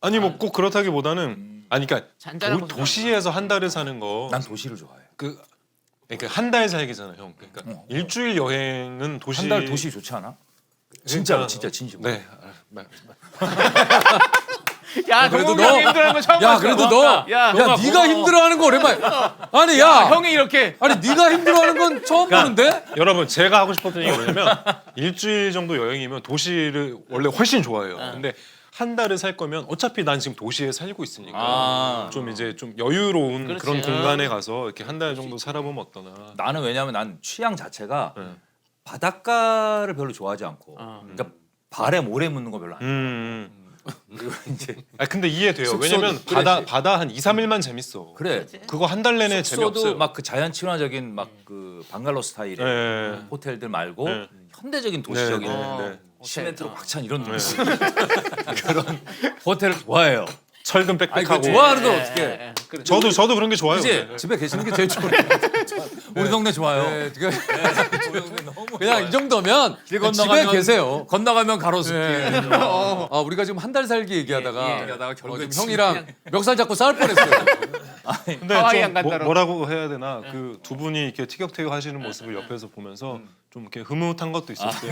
아니 뭐 꼭 그렇다기보다는 아니 그러니까 잔잔한 곳 도시에서 한 달을 사는 거 난 도시를 좋아해. 그러니까 한 달 살기잖아 형. 그러니까 일주일 여행은 도시 한 달 도시 좋지 않아? 진짜로 진짜 진심으로. 네. 야, 그래도 동욱이 너- 형이 힘들어하는 거 처음 야 봤어. 그래도 너 야, 야 네가 힘들어하는 거 오랜만에. 아니 야, 야 형이 이렇게. 아니 네가 힘들어하는 건 처음 보는데. 여러분 제가 하고 싶었던 얘기가 뭐냐면 일주일 정도 여행이면 도시를 원래 훨씬 좋아해요. 근데 한 달을 살 거면 어차피 난 지금 도시에 살고 있으니까 아. 좀 이제 좀 여유로운 그렇지. 그런 공간에 가서 이렇게 한 달 정도 살아보면 어떠나. 나는 왜냐면 난 취향 자체가 네. 바닷가를 별로 좋아하지 않고 그러니까 발에 모래 묻는 거 별로 안 그리고 이제 아 근데 이해돼요. 숙소도- 왜냐면 그래. 바다 한 2, 3일만 재밌어. 그래 그거 한 달 내내 숙소도 재미없어요. 막 그 자연 친화적인 막 그 방갈로 스타일의 네. 호텔들 말고 네. 현대적인 도시적인 네, 네, 네. 시멘트로 꽉 찬 이런 그런 호텔을 좋아해요. 철근 아니 그 빽빽하고. 좋아하는 건 예, 어떻게? 예, 그래. 저도 그런 게 좋아요. 그치? 네. 집에 계시는 게 제일 좋네. 우리 동네 좋아요. 네, 지금 우리 동네 너무 그냥 이 정도면 길 집에 건너가면 계세요. 건너가면 가로수길. 네. 아 우리가 지금 한 달 살기 얘기하다가 얘기하다가 결국에 지금 형이랑 멱살 잡고 싸울 뻔했어요. 근데 하와이 좀 안 간다고. 뭐라고 해야 되나 그 두 분이 이렇게 티격태격 하시는 모습을 옆에서 보면서 좀 이렇게 흐뭇한 것도 있었어요.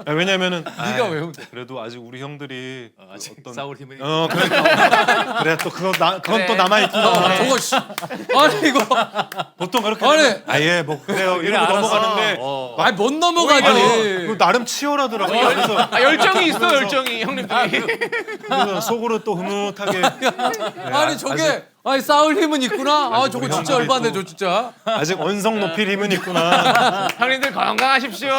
아, 왜냐면은 네가 왜 혼자? 그래도 아직 우리 형들이 그 아직 어떤 싸울 힘은 그래 또 그건 그래. 또 남아 있구나. 저거 씨. 아니 이거 보통 그렇게 아니. 되면 아예 뭐 그래요 이러고 알았어. 넘어가는데 아니 못 넘어가지. 아니 그 나름 치열하더라고요. 그래서 아, 열정이 있어, 열정이 형님들이. 그래서 속으로 또 흐뭇하게 아니 저게 아니 싸울 힘은 있구나. 아 저거 진짜 형들이 열받네 또- 저 진짜. 아직 언성 높일 힘은 있구나. 형님들 건강하십시오.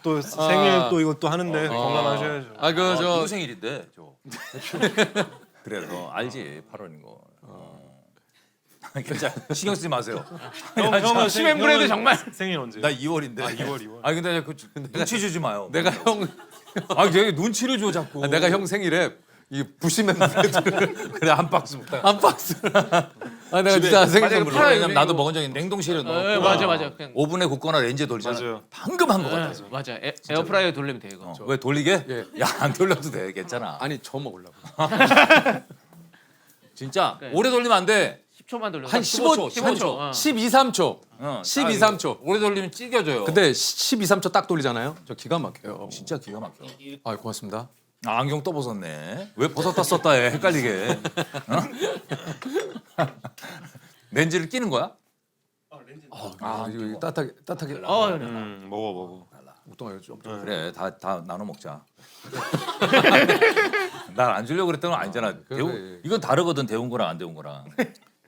또 생일 또 이것도 하는데 건강하셔야죠. 아 그 저 누구 생일인데 저. 그래서 알지 8월인 거. 괜찮아 신경 쓰지 마세요. 형은 시멘 브레드 정말. 생일 언제? 나 2월인데. 2월. 아 근데 그 눈치 주지 마요. 내가 형 아 되게 눈치를 줘 자꾸. 내가 형 생일에 이 부시맨 브레드를 그래 한 박스 먹다. 한 박스. 아 내가 진짜 생일 맞아, 선물로. 팔아요. 왜냐면 나도 먹은 적이 냉동실에 넣어. 예, 맞아, 맞아. 그냥. 오븐에 굽거나 렌즈에 돌리잖아. 맞아요. 방금 한 거 같아. 맞아. 에어프라이어 돌리면 돼 이거. 왜 돌리게? 예. 야 안 돌려도 돼 괜찮아. 아니 저 먹으려고. 진짜 네. 오래 돌리면 안 돼. 10초만 돌려. 한 15초, 15초. 12, 3초. 어, 12, 딱 3초. 오래 돌리면 찢겨져요. 근데 12, 3초 딱 돌리잖아요. 저 기가 막혀요. 진짜 기가 막혀. 아 고맙습니다. 아, 안경 또 벗었네. 왜 벗었다 썼다 해 헷갈리게. 어? 렌즈를 끼는 거야? 아 이거 따뜻하게. 먹어. 옥동아 좀. 그래 다 나눠 먹자. 난 안 주려고 그랬던 건 아니잖아. 그래. 이건 다르거든 데운 거랑 안 데운 거랑.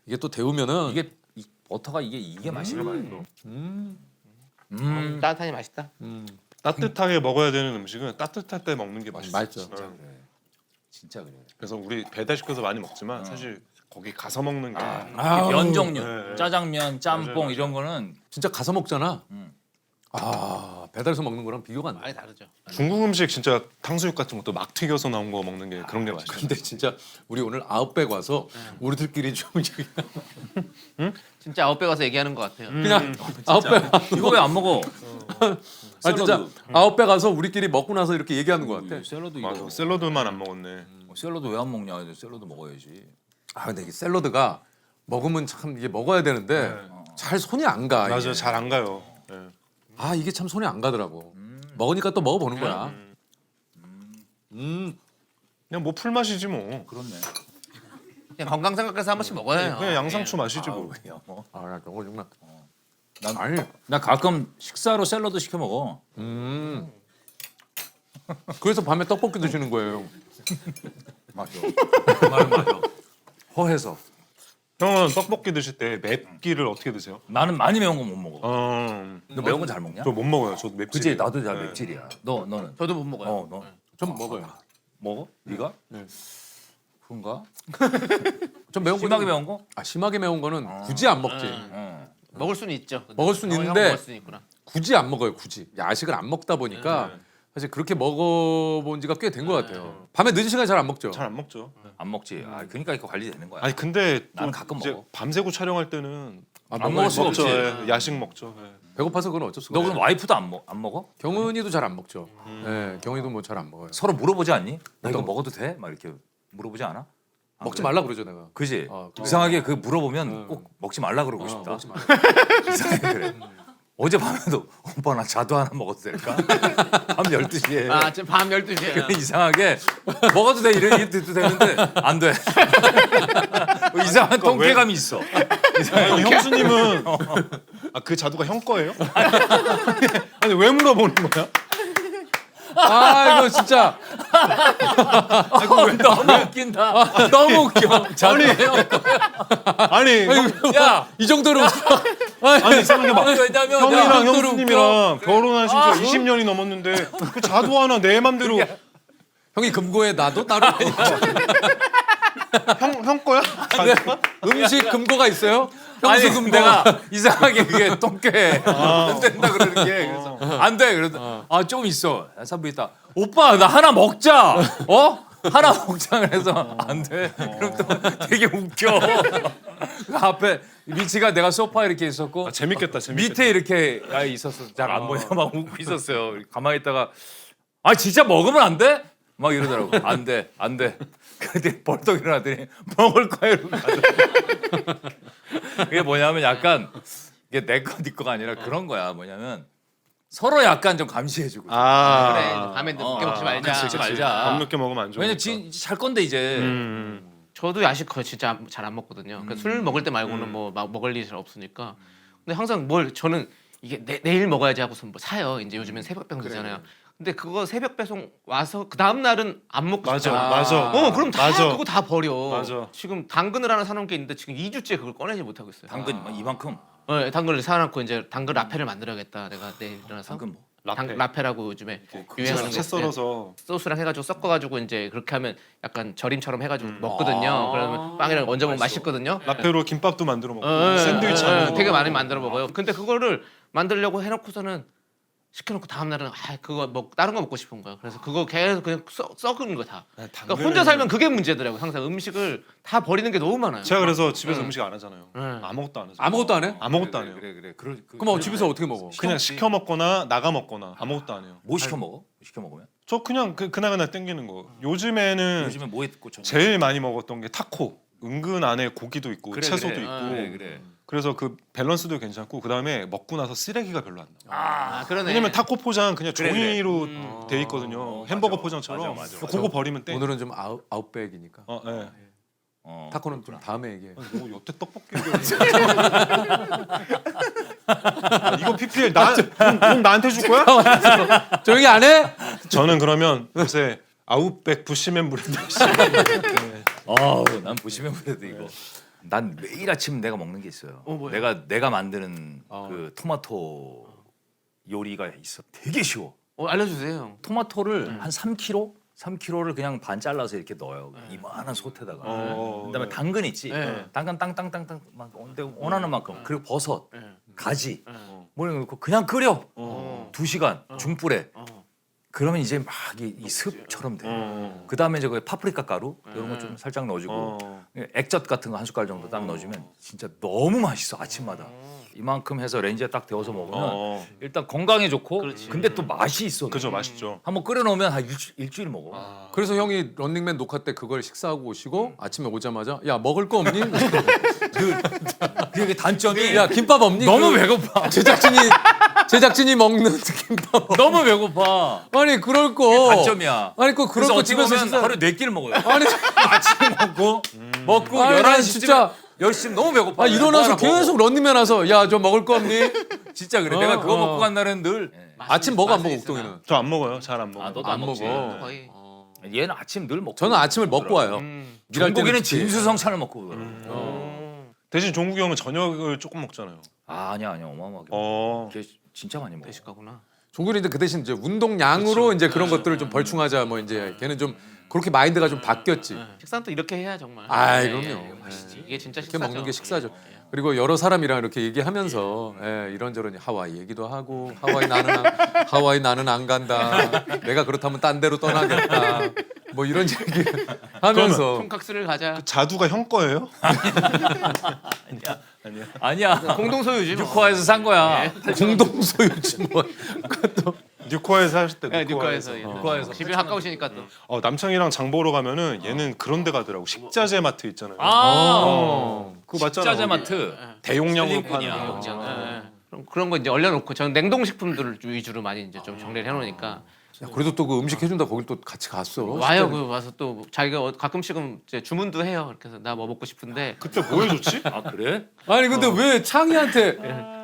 이게 또 데우면은 이게 이 버터가 이게 맛있는 거야. 따뜻하니 맛있다. 따뜻하게 먹어야 되는 음식은 따뜻할 때 먹는 게 맛있어. 맛있죠. 진짜 그래. 그래서 우리 배달시켜서 많이 먹지만 사실 거기 가서 먹는 게 면 종류, 네. 짜장면, 짬뽕 맞아요. 이런 거는 진짜 가서 먹잖아. 아 배달해서 먹는 거랑 비교가 안 돼. 많이 다르죠. 중국 음식 진짜 탕수육 같은 것도 막 튀겨서 나온 거 먹는 게 그런 게 맛있어. 근데 진짜 우리 오늘 아웃백 와서 우리들끼리 좀 진짜 아웃백 가서 얘기하는 것 같아요. 그냥 아웃백 이거 왜 안 먹어? 아 진짜 아웃백 가서 우리끼리 먹고 나서 이렇게 얘기하는 것 같아. 샐러드 맞아. 이거. 샐러드만 안 먹었네. 샐러드 왜 안 먹냐? 샐러드 먹어야지. 아 근데 이게 샐러드가 먹으면 참 이게 먹어야 되는데 잘 손이 안 가. 이게. 맞아. 잘 안 가요. 네. 아 이게 참 손이 안 가더라고. 먹으니까 또 먹어보는 거야. 그냥 뭐 풀 마시지 뭐. 그렇네. 그냥 건강 생각해서 한 번씩 먹어요. 그냥 양상추 마시지 뭐. 야, 뭐. 아 저거 정말. 난, 아니. 나 가끔 식사로 샐러드 시켜 먹어. 그래서 밤에 떡볶이 드시는 거예요. 맞아. 맞아. 허해서. 형은 떡볶이 드실 때 맵기를 어떻게 드세요? 나는 많이 매운 거 못 먹어. 너 매운 거 잘 먹냐? 저 못 먹어요. 저도 맵찔. 그지 나도 잘 맵찔이야. 너는? 저도 못 먹어요. 어 너. 좀 먹어요. 먹어? 네가? 그런가? 좀 매운 거. 심하게 매운 거? 아 심하게 매운 거는 굳이 안 먹지. 응. 먹을 수는 있죠. 먹을 수는 형 있는데 먹을 수는 있구나. 굳이 안 먹어요. 굳이 야식을 안 먹다 보니까 사실 그렇게 먹어본 지가 꽤 된 것 같아요. 밤에 늦은 시간에 잘 안 먹죠. 잘 안 먹죠. 안 먹지. 아, 그러니까 이거 관리되는 거야. 아니 근데 나는 좀 가끔 이제 먹어. 밤새고 촬영할 때는 안 안 먹을 수가 먹죠. 없지. 예, 야식 먹죠. 예. 배고파서 그건 어쩔 수가 너 없어요. 그럼 와이프도 안 먹어? 경은이도 잘 안 먹죠. 예, 경은이도 뭐 잘 안 먹어요. 서로 물어보지 않니? 나 이거 먹어도 돼? 막 이렇게 물어보지 않아? 안 먹지 그래? 말라 그러죠 내가. 그지? 그래. 이상하게 그 물어보면 꼭 먹지 말라 그러고 싶다. 먹지 말라. 이상하게 그래. 어제 밤에도 오빠 나 자두 하나 먹어도 될까? 밤 12시에. 아 지금 밤 12시에. 이상하게 먹어도 돼 이렇게 돼도 되는데 안 돼. 이상한 통쾌감이 있어. 아니, 형수님은 그 자두가 형 거예요? 아니 왜 물어보는 거야? 아 이거 진짜 너무 웃긴다. 너무 웃겨. 아니 야, 이 정도로 아니 생각해 봐. 왜냐면 형이랑 웃겨. 형수님이랑 결혼하신 지 20년이 넘었는데 그 자두 하나 내 맘대로 형이 금고에 놔도 따로 형 거야? 자두가? 음식 금고가 있어요? 아니 형수 금고. 내가 이상하게 그게 통쾌해. 안 된다 그러는 게 그래서 안 돼. 그래서 조금 있어. 3분 있다. 오빠 나 하나 먹자. 하나 먹자 그래서 안 돼. 그럼 또 되게 웃겨. 그 앞에 미치가 내가 소파에 이렇게 있었고 재밌겠다. 밑에 이렇게 있었어. 잘 안 보여. 막 웃고 있었어요. 가만히 있다가 아 진짜 먹으면 안 돼? 막 이러더라고. 안 돼. 안 돼. 근데 벌떡 일어나더니 먹을 거야 이러고 가더라고. 그게 뭐냐면 약간 이게 내 거 네 거가 아니라 그런 거야. 뭐냐면 서로 약간 좀 감시해주고. 그래 밤에 늦게 먹지 말자. 그치, 말자. 밤 늦게 먹으면 안 좋아. 왜냐면 잘 건데 이제. 저도 야식 거의 진짜 잘 안 먹거든요. 그러니까 술 먹을 때 말고는 뭐 막 먹을 일이 잘 없으니까. 근데 항상 뭘 저는 이게 내일 먹어야지 하고서 뭐 사요. 이제 요즘엔 새벽 배송 되잖아요. 근데 그거 새벽 배송 와서 그 다음 날은 안 먹고 맞아, 싶잖아. 맞아. 그럼 다 맞아. 그거 다 버려. 맞아. 지금 당근을 하나 사놓은 게 있는데 지금 2주째 그걸 꺼내지 못하고 있어요. 당근 이만큼. 당근을 사놓고 이제 당근 라페를 만들어야겠다. 내가 내일 일어나서 당근 뭐. 라페라고 요즘에 유행하는 채 거 썰어서 소스랑 해가지고 섞어가지고 이제 그렇게 하면 약간 절임처럼 해가지고 먹거든요. 그러면 빵이랑 얹어 먹으면 맛있거든요. 라페로 김밥도 만들어 먹고 예, 샌드위치 예, 하는 거. 되게 많이 만들어 먹어요. 근데 그거를 만들려고 해놓고서는 시켜놓고 다음 날은 그거 뭐 다른 거 먹고 싶은 거야. 그래서 그거 계속 그냥 썩은 거 다. 그러니까 혼자 살면 그게 문제더라고. 항상 음식을 다 버리는 게 너무 많아요. 제가 그래서 집에서 음식 안 하잖아요. 응. 아무것도 안 하죠. 아무것도 안 해? 아무것도 안 해요. 그래. 그럼 집에서 어떻게 먹어? 그냥 시켜 먹거나 나가 먹거나 아무것도 안 해요. 뭐 시켜 먹어? 뭐 시켜 먹으면? 저 그냥 그날그날 땡기는 거. 요즘에는 요즘에 뭐에 꽂혀? 제일 많이 먹었던 게 타코. 은근 안에 고기도 있고 그래, 채소도 그래. 있고. 그래. 그래서 그 밸런스도 괜찮고 그다음에 먹고 나서 쓰레기가 별로 안 나. 그러네. 왜냐면 타코 포장 그냥 그래, 그래. 종이로 돼 있거든요. 햄버거 맞아. 포장처럼. 맞아. 그거 버리면 땡. 오늘은 좀 아웃백이니까. 예. 타코는 좀 다음에 얘기해. 뭐 여태 떡볶이 이거 PPL 돈 나한테 줄 거야? 조용히 안 해? 저는 그러면 요새 아웃백 부시맨 브랜드 난 보시면 그래도 이거. 난 매일 아침 내가 먹는 게 있어요. 뭐예요? 내가 만드는 그 토마토 요리가 있어. 되게 쉬워. 알려주세요. 토마토를 한 3kg? 3kg를 그냥 반 잘라서 이렇게 넣어요. 이만한 솥에다가. 그다음에 당근 있지. 네. 당근 땅땅땅땅 막 내가 원하는 만큼. 그리고 버섯, 네. 가지. 뭐 이런 거 넣고 그냥 끓여. 어. 2시간 중불에. 그러면 이제 막 이 습처럼 돼. 그다음에 이제 그 파프리카 가루 이런 거 좀 살짝 넣어주고 액젓 같은 거 한 숟갈 정도 딱 넣어주면 진짜 너무 맛있어 아침마다. 이만큼 해서 렌즈에 딱 데워서 먹으면 일단 건강에 좋고 근데 또 맛이 있어. 그죠, 맛있죠. 한번 끓여놓으면 한 일주일 먹어. 그래서 형이 런닝맨 녹화 때 그걸 식사하고 오시고 아침에 오자마자 야 먹을 거 없니? 그게 단점이 야 김밥 없니? 너무 그 배고파. 제작진이 먹는 김밥. 너무 배고파. 아니 그럴 거. 단점이야. 아니 그럴 그래서 거 어떻게 집에서 보면 식사. 하루에 4끼를 먹어요. 아니 아침에 먹고 아니, 난 11시쯤 진짜- 10시쯤 너무 배고파. 일어나서 뭐 하나 계속 런닝맨 와서 야 저 먹을 거 없니? 먹어. 진짜 그래. 내가 그거 먹고 간 날은 늘 아침 먹어 안 먹어 맛은 있으나. 옥동이는? 저 안 먹어요. 잘 안 먹어요. 너도 안 먹어. 거의. 얘는 아침 늘 먹고. 저는 아침을 먹고 와요. 일할 때는 종국이는 특히. 진수성찬을 먹고 오더라고. 대신 종국이 형은 저녁을 조금 먹잖아요. 아니야 어마어마하게. 걔 걔 진짜 많이 먹어. 대식가구나. 종국이는 이제 그 대신 이제 운동량으로 이제 그런 것들을 좀 벌충하자 뭐 이제 걔는 좀 그렇게 마인드가 좀 바뀌었지. 식사는 또 이렇게 해야 정말. 아이, 예, 그럼요. 예, 맛있지. 이게 진짜 이렇게 식사죠. 먹는 게 식사죠. 예. 그리고 여러 사람이랑 이렇게 얘기하면서 예, 이런저런 하와이 얘기도 하고 하와이 나는 안 간다. 내가 그렇다면 딴 데로 떠나겠다. 뭐 이런 얘기 하면서 총각스를 가자. 자두가 형 거예요? 아니야. 공동 소유지. 뭐. 뉴코아에서 산 거야. 공동 소유지 뭐. 그것도 뉴코아에서 하실 때 네, 뉴카에서 뉴카에서. 집이 가까우시니까 또. 남창이랑 장 보러 가면은 얘는 그런 데 가더라고. 식자재 마트 있잖아요. 그거 맞잖아. 식자재 마트. 대용량으로 슬링크냐. 파는 거. 그런 거 이제 얼려놓고 저는 냉동식품들을 위주로 많이 이제 좀 정리를 해놓으니까 야, 그래도 또 그 음식 해준다 거길 또 같이 갔어. 와요. 그 와서 또 자기가 가끔씩은 이제 주문도 해요. 이렇게 해서 나 뭐 먹고 싶은데 그때 뭐 해줬지? 아 그래? 아니 근데 왜 창희한테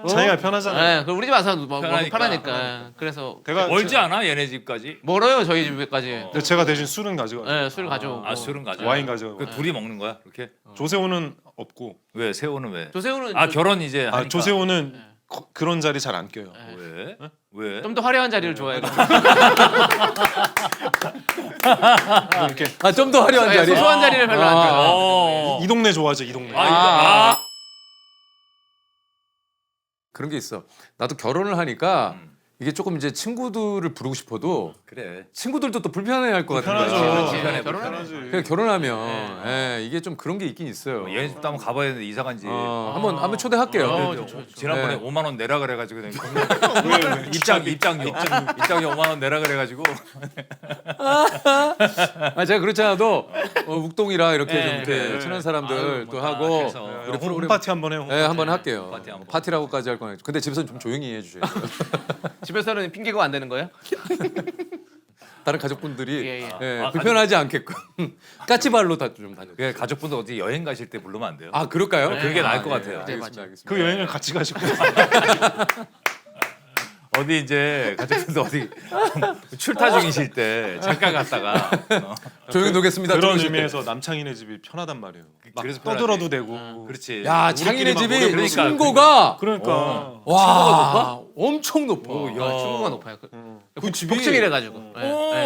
자기가 편하잖아요. 네, 그럼 우리 집 와서 뭐 편하니까. 편하니까. 그래서 내가 멀지 않아 얘네 집까지? 멀어요 저희 집에까지. 근데 제가 대신 술은 가져가. 네, 술 가져오고. 아 술은 가져. 와인 가져가. 그 둘이 먹는 거야 그렇게? 조세호는 없고. 왜 새우는 왜? 조세호는 아 결혼 이제 하니까. 조세호는 그런 자리 잘 안 껴요. 왜? 왜? 좀 더 화려한 자리를 좋아해가지고 이렇게 아 좀 더 화려한 자리. 소소한 자리를 별로 안 좋아해요. 어. 이 동네 좋아하죠, 이 동네. 그런 게 있어. 나도 결혼을 하니까 이게 조금 이제 친구들을 부르고 싶어도 그래. 친구들도 또 불편해할 것 같은 거야. 편하죠. 불편해, 편하지. 그냥 결혼하면 예, 이게 좀 그런 게 있긴 있어요. 얘네 집도 한번 가봐야 되는데 이사 간지. 한번 초대할게요. 지난번에 네. 5만 원 내라 그래가지고 내가 입장료 5만 원 내라 그래가지고 아 제가 그렇지 않아도 욱동이라 이렇게 네. 좀 이렇게 네. 친한 사람들 아유, 또 뭐 다 하고 해서. 우리 프로그램 홈파티 한번 해요. 네, 한번 할게요. 파티 한번. 파티라고까지 할 거는 근데 집에서는 좀 조용히 해주셔야 돼요. 집에서는 핑계고 안 되는 거예요? 다른 가족분들이 예, 예. 예, 불편하지 않게끔 까치발로 다 좀 다녀. 그 가족분들 어디 여행 가실 때 부르면 안 돼요? 아 그럴까요? 그게 나을 것 예, 같아요. 알겠습니다. 알겠습니다. 그 여행을 같이 가시고. 어디 이제 가족분들 어디 출타 중이실 때 잠깐 갔다가 조용히 놓겠습니다. 그런 들어오실 때. 의미에서 남창희네 집이 편하단 말이에요. 막 그래서 떠들어도 되고. 그렇지. 야 창인의 우리끼리만 집이 모여보니까 층고가 그러니까. 와 엄청 높아. 야, 친구가 높아요. 그 집이 복층이래 가지고.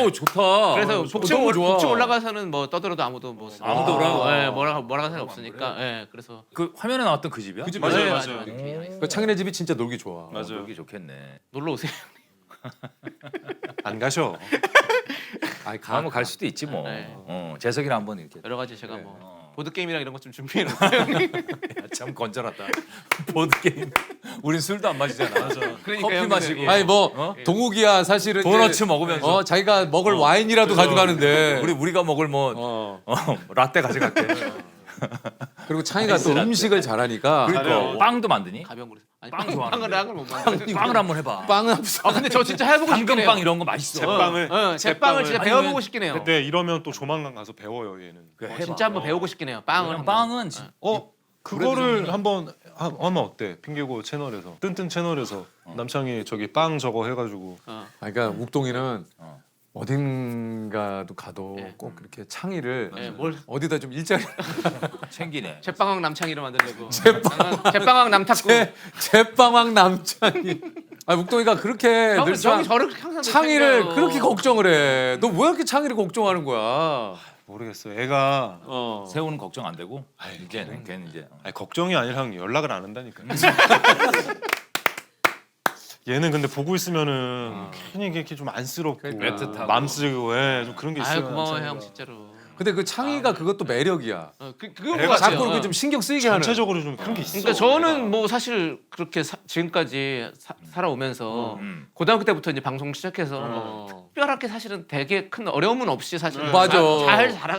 오 좋다. 그래서 너무 좋아. 복층 올라가서는 뭐 떠들어도 아무도 뭐 아무도 오라고. 예, 뭐라고 하는 사람 없으니까. 예, 그래서 그 화면에 나왔던 그 집이야? 그 집 맞아요, 맞아요. 맞아요. 그 창인의 집이 진짜 놀기 좋아. 맞아요. 놀기 좋겠네. 놀러 오세요. 안 가셔. 아이 한번 갈 수도 있지 뭐. 네. 재석이랑 한번 이렇게. 여러 가지 제가 그래. 뭐 보드 게임이랑 이런 것 좀 준비해 놓을게요. 참 건전하다. 보드 게임. 우린 술도 안 마시잖아. 그러니까 커피 형님은, 마시고. 예. 아니 뭐 어? 동욱이야 사실은 도너츠 이제, 먹으면서. 자기가 먹을 와인이라도 가져가는데 우리가 먹을 뭐 라떼 가져갈게. 그리고 창이가 또 아이스 라떼. 음식을 잘하니까 그러니까 빵도 만드니? 가벼운 거로. 아니, 빵 좋아하는데. 빵을 못 먹는. 빵을 한번 해봐. 빵은 아 근데 저 진짜 해보고 싶긴 해요. 당근빵 이런 거 맛있어. 제빵을. 제빵을 진짜 아니면- 배워보고 싶긴 해요. 근데 이러면 또 조만간 가서 배워요 얘는. 그래, 해봐. 진짜 한번 배우고 싶긴 해요. 빵을. 그냥 한번. 빵은 그거를 한번 하면 어때? 핑계고 채널에서 뜬뜬 채널에서 남창희 저기 빵 저거 해가지고 그러니까 욱동이는 어. 어딘가도 가도 예. 꼭 이렇게 창의를 예, 뭘 어디다 좀 일자리 챙기네. 제빵왕 남창이로 만들려고. 제빵왕 남탁구. 제빵왕 남창희. 아 욱동이가 그렇게 늘 형이 저를 항상 창의를 챙겨요. 그렇게 걱정을 해. 너 왜 이렇게 창의를 걱정하는 거야? 모르겠어. 애가 새우는 걱정 안 되고. 걔는 이제. 아니, 걱정이 아니라 형 연락을 안 한다니까. 얘는 근데 보고 있으면은 괜히 이렇게 좀 안쓰럽고 그러니까. 애틋하고. 마음 쓰고 좀 그런 게 있어요. 아유 고마워요 남창희가. 형 진짜로. 근데 그 창의가 그것도 매력이야. 그거 애가 자꾸 이렇게 좀 신경 쓰이게 하는. 전체적으로 좀 그런 게 있어. 그러니까 저는 뭐 사실 그렇게 지금까지 살아오면서 고등학교 때부터 이제 방송 시작해서 뭐 특별하게 사실은 되게 큰 어려움은 없이 사실 맞아.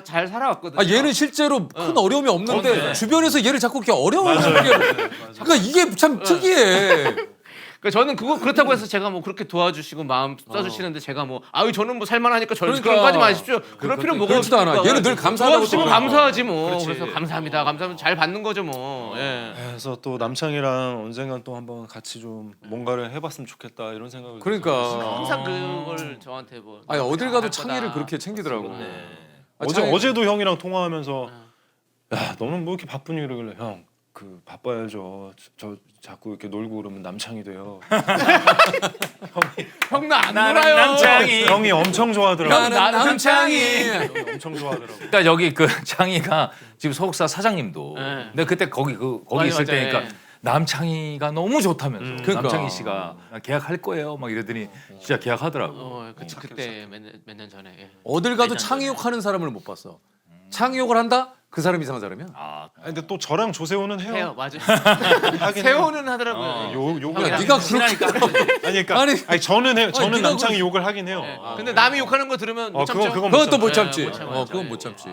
잘 살아왔거든요. 아 얘는 실제로 큰 어려움이 없는데 주변에서 얘를 자꾸 이렇게 어려움을 주게. 그러니까 이게 참 특이해. 그러니까 저는 그렇다고 해서 제가 뭐 그렇게 도와주시고 마음 써주시는데 제가 뭐 아유 저는 뭐 살만하니까 그러니까. 그런까지 마십시오. 그럴 필요 뭐가 그렇지도 않아. 없으니까. 얘는 늘 감사하다고 도와주시면 생각해. 감사하지 뭐. 그렇지. 그래서 감사합니다. 감사하면 잘 받는 거죠 뭐. 예. 그래서 또 남창이랑 언젠간 또 한번 같이 좀 뭔가를 해봤으면 좋겠다 이런 생각을. 그러니까. 항상 그걸 저한테 뭐. 아니 어딜 가도 할 창의를 거다. 그렇게 챙기더라고. 어제 창의- 어제도 형이랑 통화하면서 야 너는 뭐 이렇게 바쁘니 그러길래 형 그 바빠야죠. 저 자꾸 이렇게 놀고 그러면 남창이 돼요. 형 나 안 놀아요. 남창이. 형이 엄청 좋아하더라고. 나는 남창이. 형이 엄청 좋아하더라고. 그러니까 여기 그 창희가 지금 소속사 사장님도. 네. 근데 그때 거기 맞아, 있을 맞아, 때니까 예. 남창희가 너무 좋다면서. 그러니까. 남창희 씨가 계약할 거예요. 막 이러더니 진짜 계약하더라고. 그때 몇 년 전에. 예. 어딜 가도 창의 욕하는 사람을 못 봤어. 창의 욕을 한다? 그 사람 이상한 사람이야. 아니, 근데 또 저랑 조세호는 해요. 해요, 맞아. 하긴 세호는 하더라고요. 욕을 야, 하긴 네가 해요. 그렇게 아니 저는 해요. 저는 네가 남창이 욕을 하긴 해요. 네. 근데 남이 욕하는 거 들으면 못 참죠. 그건 그건 또 못 네, 참지. 못 참아요. 그건 못 예. 참지.